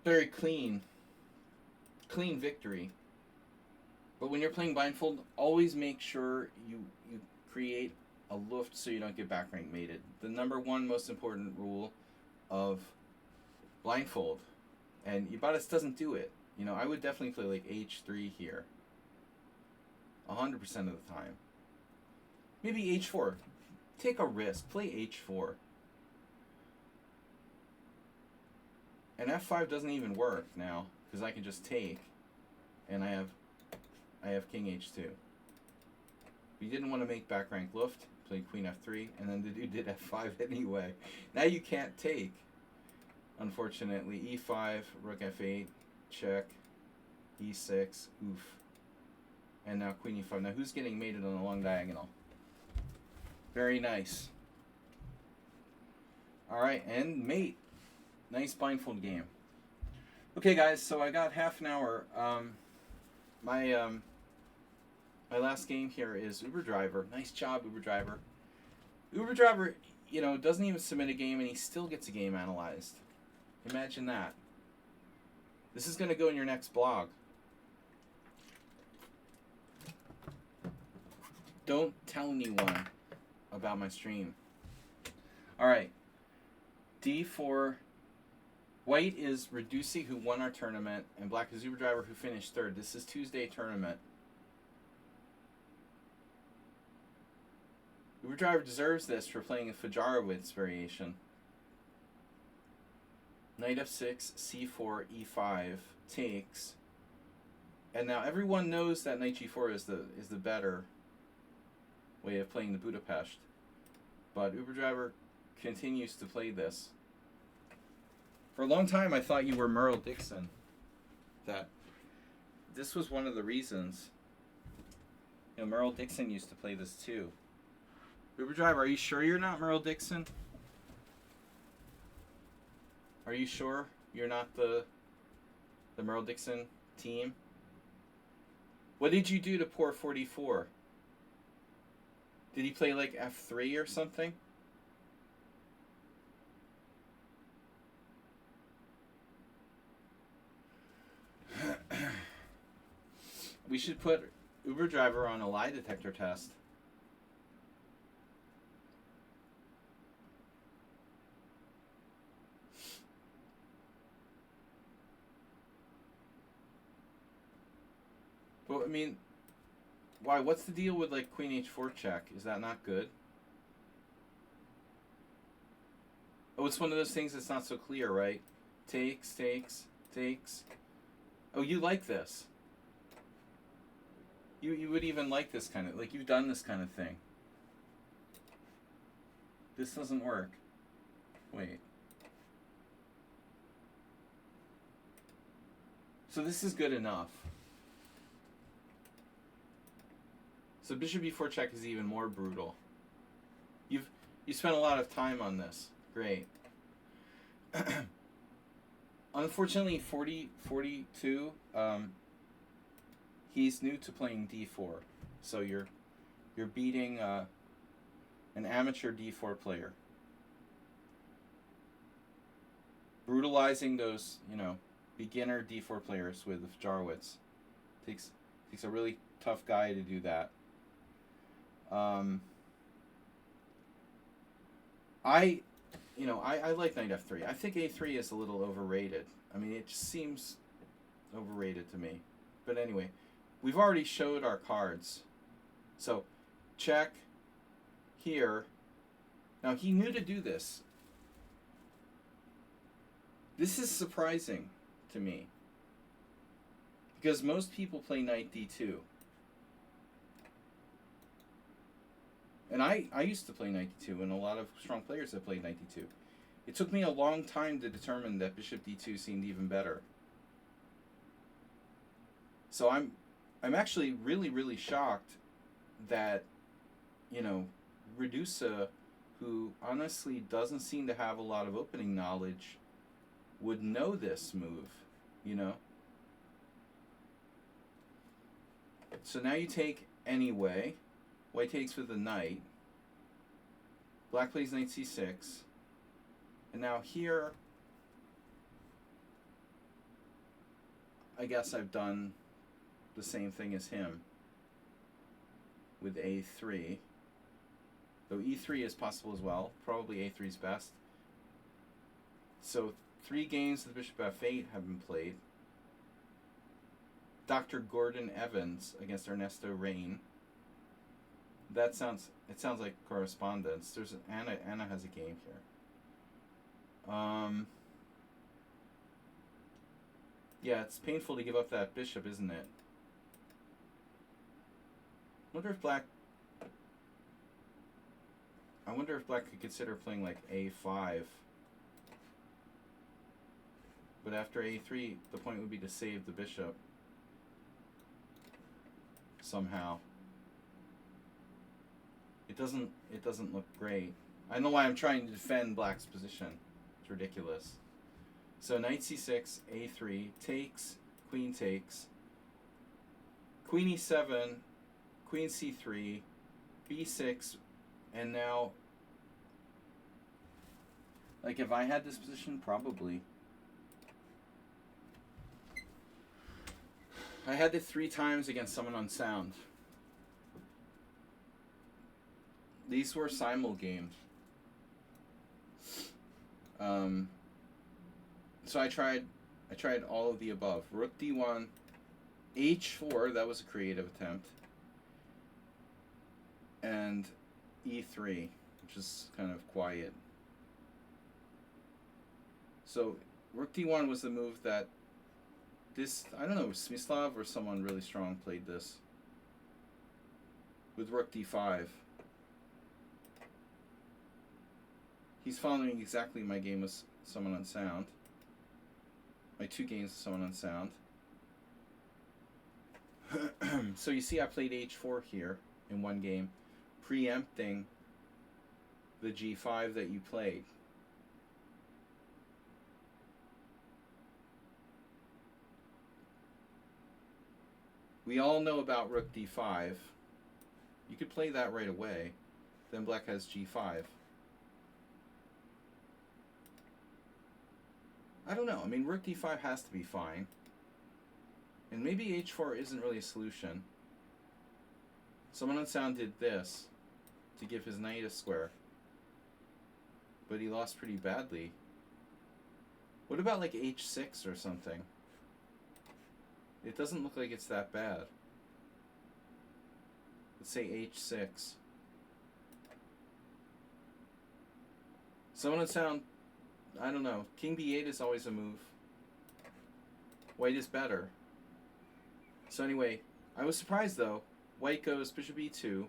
Very clean victory. But when you're playing blindfold, always make sure you create a luft so you don't get back rank mated. The number one most important rule of blindfold. And Yabatis doesn't do it. You know, I would definitely play like h3 here. 100% of the time. Maybe h4. Take a risk. Play h4. And f5 doesn't even work now because I can just take, and I have king h2. But you didn't want to make back rank luft. Played queen f3, and then the dude did f5 anyway. Now you can't take. Unfortunately, e5, rook f8, check, e6, oof. And now queen e5. Now who's getting mated on the long diagonal? Very nice. Alright, and mate. Nice blindfold game. Okay, guys, so I got half an hour. My last game here is Uber Driver. Nice job, Uber Driver. Uber Driver, you know, doesn't even submit a game, and he still gets a game analyzed. Imagine that. This is going to go in your next blog. Don't tell anyone about my stream. All right. D4. White is Reduci, who won our tournament, and black is Uber Driver, who finished third. This is Tuesday tournament. Uber Driver deserves this for playing a Fajarowicz variation. Knight f6, c4, e5, takes. And now everyone knows that knight g4 is the better way of playing the Budapest. But Uber Driver continues to play this. For a long time, I thought you were Merle Dixon. That this was one of the reasons. You know, Merle Dixon used to play this too. Uber Driver, are you sure you're not Merle Dixon? Are you sure you're not the Merle Dixon team? What did you do to poor 44? Did he play like f3 or something? We should put Uber Driver on a lie detector test. But I mean, why? What's the deal with like Queen H4 check? Is that not good? Oh, it's one of those things that's not so clear, right? Takes, takes, takes. Oh, you like this. You would even like this kind of, like you've done this kind of thing. This doesn't work. Wait. So this is good enough. So bishop e4 check is even more brutal. You spent a lot of time on this. Great. Unfortunately, 42, he's new to playing d4. So you're beating an amateur d4 player. Brutalizing those, you know, beginner d4 players with Jarwitz. Takes a really tough guy to do that. I like knight f3. I think a3 is a little overrated. I mean, it just seems overrated to me. But anyway, we've already showed our cards. So, check, here. Now, he knew to do this. This is surprising to me. Because most people play knight d2. And I used to play knight d2, and a lot of strong players have played knight d2. It took me a long time to determine that bishop d2 seemed even better. So I'm actually really, really shocked that, you know, Redusa, who honestly doesn't seem to have a lot of opening knowledge, would know this move, you know? So now you take anyway. White takes with the knight. Black plays knight c6. And now here, I guess I've done the same thing as him with a3. Though e3 is possible as well. Probably a3 is best. So 3 games of the bishop f8 have been played. Dr. Gordon Evans against Ernesto Rain. It sounds like correspondence. There's Anna has a game here. Yeah, it's painful to give up that bishop, isn't it? I wonder if black could consider playing like a5. But after a3, the point would be to save the bishop somehow. It doesn't look great. I don't know why I'm trying to defend black's position. It's ridiculous. So knight c6, a3, takes, queen, queen e7, queen c3, b6, and now, like, if I had this position, probably. I had it 3 times against someone unsound. These were simul games. So I tried all of the above. Rook d1, h4, that was a creative attempt, and e3, which is kind of quiet. So rook d1 was the move that this, I don't know, Smyslov or someone really strong played this with rook d5. He's following exactly my game with someone unsound. My 2 games with someone unsound. So you see I played h4 here in 1 game, preempting the g5 that you played. We all know about rook d5. You could play that right away. Then black has g5. I don't know. I mean, rook d5 has to be fine. And maybe h4 isn't really a solution. Someone unsound did this to give his knight a square. But he lost pretty badly. What about like h6 or something? It doesn't look like it's that bad. Let's say h6. Someone unsound, I don't know. King b8 is always a move. White is better. So anyway, I was surprised though. White goes bishop e2.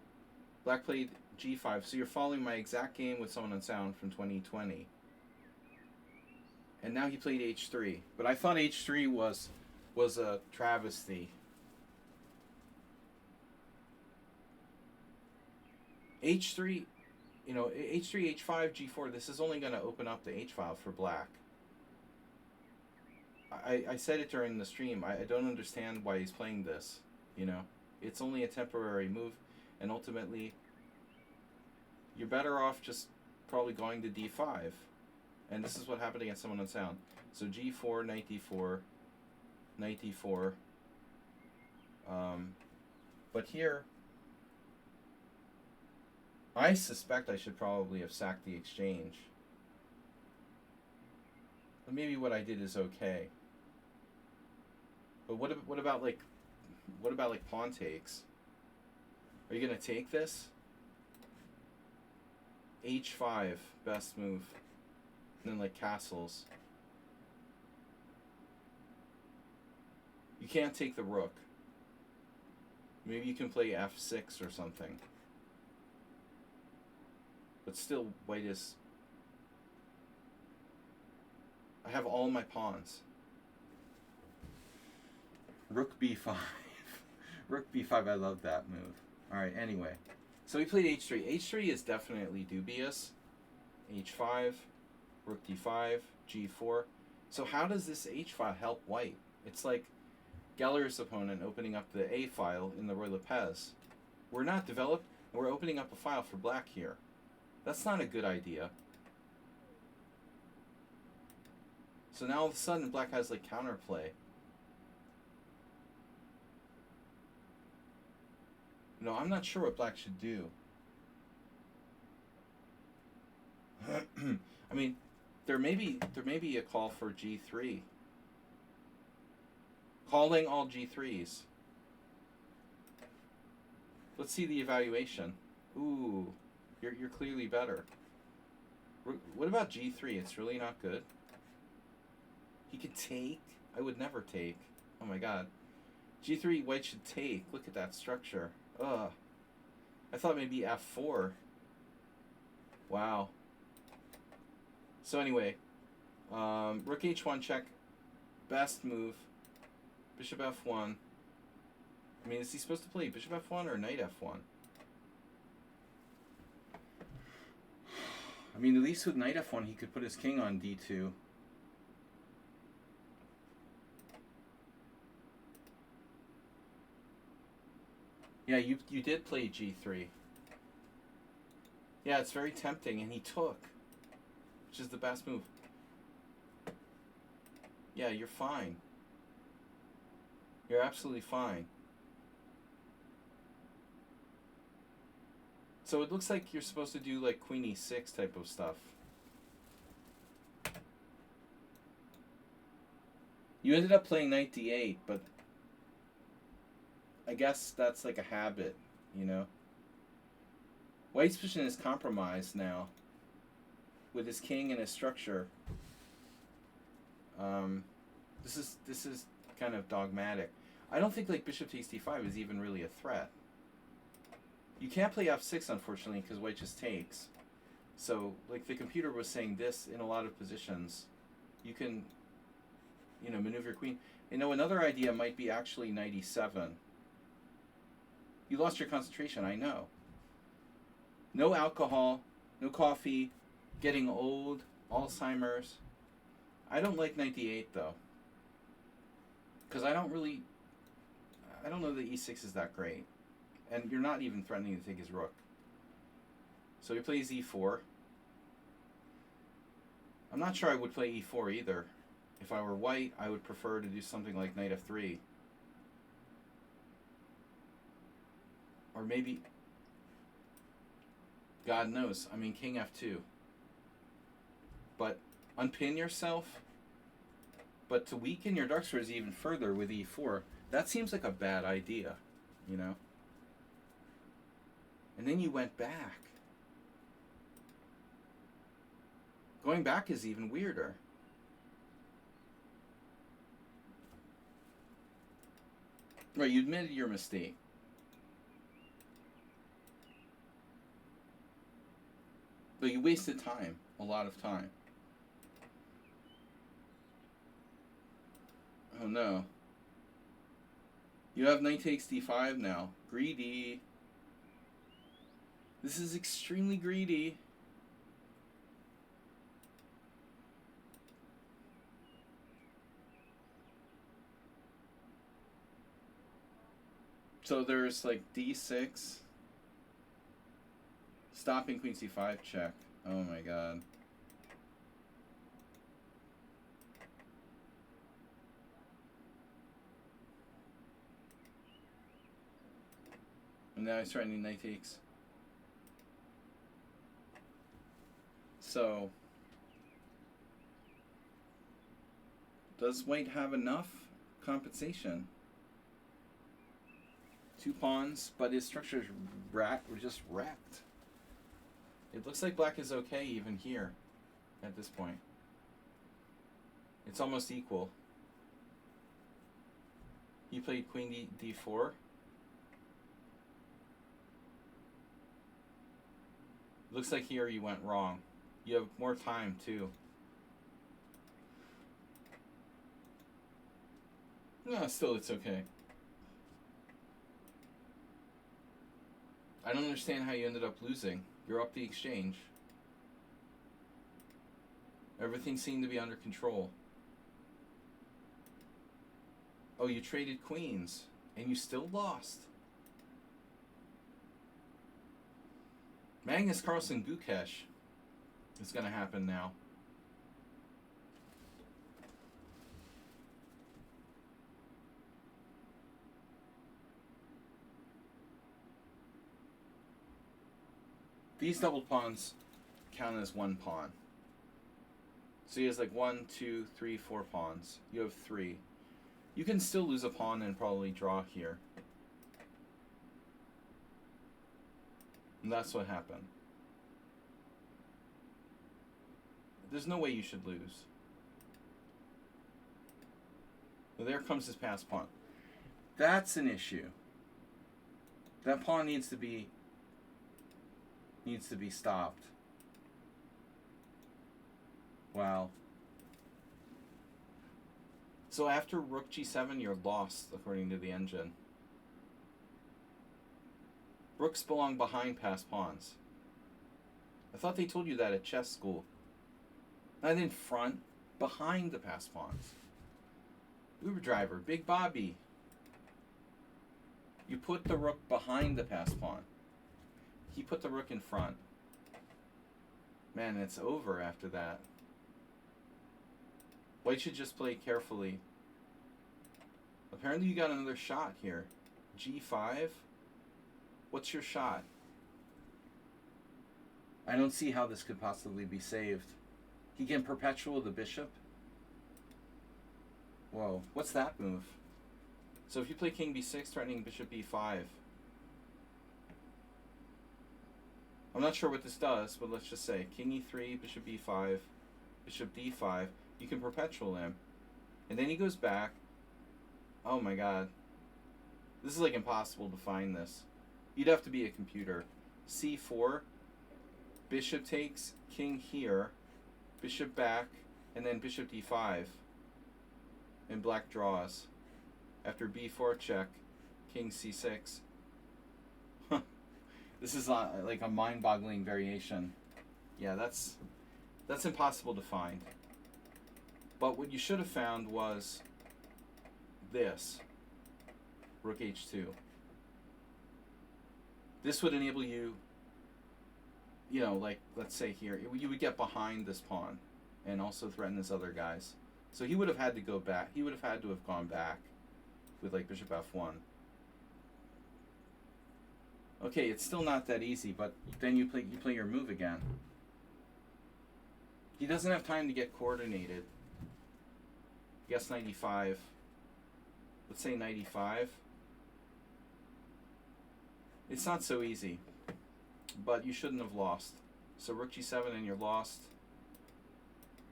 Black played g5. So you're following my exact game with someone unsound from 2020. And now he played h3. But I thought h3 was a travesty. h3, you know, h3, h5, g4, this is only going to open up the h-file for black. I said it during the stream, I don't understand why he's playing this, you know. It's only a temporary move, and ultimately, you're better off just probably going to d5. And this is what happened against someone unsound. So g4, knight d4, knight d4. But here, I suspect I should probably have sacked the exchange. But maybe what I did is okay. But what about like pawn takes? Are you gonna take this? h5, best move. And then like castles. You can't take the rook. Maybe you can play f6 or something. But still, white is... I have all my pawns. Rook b5. Rook b5, I love that move. Alright, anyway. So we played h3. h3 is definitely dubious. h5, rook d5, g4. So how does this h file help white? It's like Geller's opponent opening up the A file in the Roy Lopez. We're not developed, and we're opening up a file for black here. That's not a good idea. So now all of a sudden black has like counterplay. No, I'm not sure what black should do. I mean, there may be a call for g3. Calling all g3s. Let's see the evaluation. Ooh, you're clearly better. What about g3? It's really not good. He could take. I would never take. Oh my god. g3, white should take. Look at that structure. Ugh. I thought maybe f4. Wow. So anyway, rook h1 check. Best move. Bishop f1. I mean, is he supposed to play bishop f1 or knight f1? I mean, at least with knight f1, he could put his king on d2. Yeah, you did play g3. Yeah, it's very tempting, and he took, which is the best move. Yeah, you're fine. You're absolutely fine. So it looks like you're supposed to do like queen e6 type of stuff. You ended up playing knight d8, but I guess that's like a habit, you know? White's position is compromised now with his king and his structure. This is kind of dogmatic. I don't think like bishop takes d5 is even really a threat. You can't play f6 unfortunately because white just takes. So like the computer was saying this in a lot of positions. You can, you know, maneuver your queen. You know, another idea might be actually knight e7. You lost your concentration, I know. No alcohol, no coffee, getting old, Alzheimer's. I don't like knight d8 though. Because I don't know that e6 is that great. And you're not even threatening to take his rook. So he plays e4. I'm not sure I would play e4 either. If I were white, I would prefer to do something like knight f3. Or maybe, God knows, I mean king f2. But unpin yourself. But to weaken your dark squares even further with e4, that seems like a bad idea, you know? And then you went back. Going back is even weirder. Right, you admitted your mistake. But you wasted time, a lot of time. Oh no. You have knight takes d5 now. Greedy. This is extremely greedy. So there's like d6. Stopping queen c5 check. Oh my god. And now he's threatening knight takes. So, does white have enough compensation? 2 pawns, but his structure is just wrecked. It looks like black is okay even here at this point. It's almost equal. He played queen d4. Looks like here you went wrong. You have more time too. No, still it's okay. I don't understand how you ended up losing. You're up the exchange. Everything seemed to be under control. Oh, you traded queens, and you still lost. Magnus Carlsen Gukesh is going to happen now. These double pawns count as one pawn. So he has like 1, 2, 3, 4 pawns. You have 3. You can still lose a pawn and probably draw here. And that's what happened. There's no way you should lose. Well, there comes his passed pawn. That's an issue. That pawn needs to be stopped. Wow. So after rook g7, you're lost, according to the engine. Rooks belong behind passed pawns. I thought they told you that at chess school. Not in front, behind the passed pawns. Uber driver, Big Bobby. You put the rook behind the passed pawn. He put the rook in front. Man, it's over after that. White should just play carefully. Apparently you got another shot here. G5? What's your shot? I don't see how this could possibly be saved. He can perpetual the bishop. Whoa, what's that move? So if you play king b6, threatening bishop b5. I'm not sure what this does, but let's just say king e3, bishop b5, bishop d5. You can perpetual him. And then he goes back. Oh my god. This is like impossible to find this. You'd have to be a computer. c4, bishop takes, king here, bishop back, and then bishop d5. And black draws. After b4 check, king c6. This is like a mind-boggling variation. Yeah, that's impossible to find. But what you should have found was this. Rook h2. This would enable you, you know, like, let's say here, you would get behind this pawn and also threaten this other guys. So he would have had to go back. He would have had to have gone back with, like, bishop f1. Okay, it's still not that easy, but then you play your move again. He doesn't have time to get coordinated. Guess 95. Let's say 95. It's not so easy, but you shouldn't have lost. So rook g7 and you're lost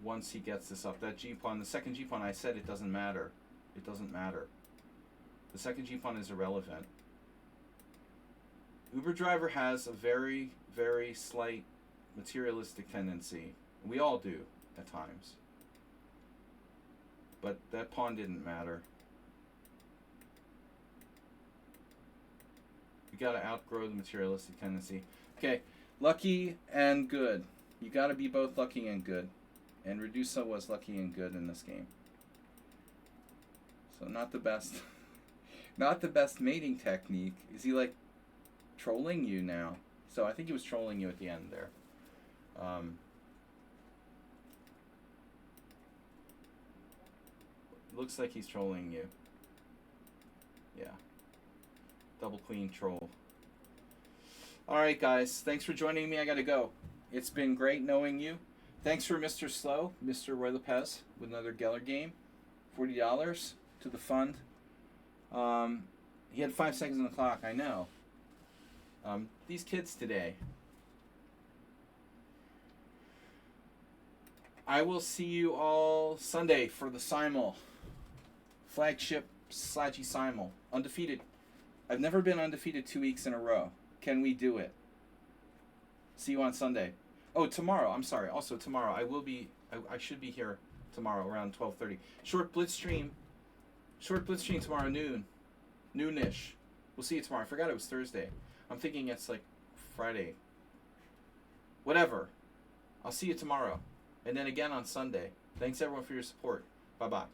once he gets this up. That g-pawn, the second g-pawn, I said it doesn't matter. It doesn't matter. The second g-pawn is irrelevant. Uber driver has a very, very slight materialistic tendency. We all do at times. But that pawn didn't matter. You gotta outgrow the materialistic tendency. Okay, lucky and good. You gotta be both lucky and good. And Redusa was lucky and good in this game. So not the best. Not the best mating technique. Is he like trolling you now? So I think he was trolling you at the end there. Looks like he's trolling you. Yeah. Double queen troll. Alright guys, thanks for joining me. I gotta go. It's been great knowing you. Thanks for Mr. Slow, Mr. Roy Lopez, with another Geller game. $40 to the fund. He had 5 seconds on the clock, I know. These kids today. I will see you all Sunday for the Simul. Flagship Sludgy Simul. Undefeated. I've never been undefeated 2 weeks in a row. Can we do it? See you on Sunday. Oh, tomorrow. I'm sorry. Also, tomorrow. I should be here tomorrow around 12:30. Short Blitz stream. Short Blitz stream tomorrow noon. Noonish. We'll see you tomorrow. I forgot it was Thursday. I'm thinking it's like Friday. Whatever. I'll see you tomorrow. And then again on Sunday. Thanks everyone for your support. Bye-bye.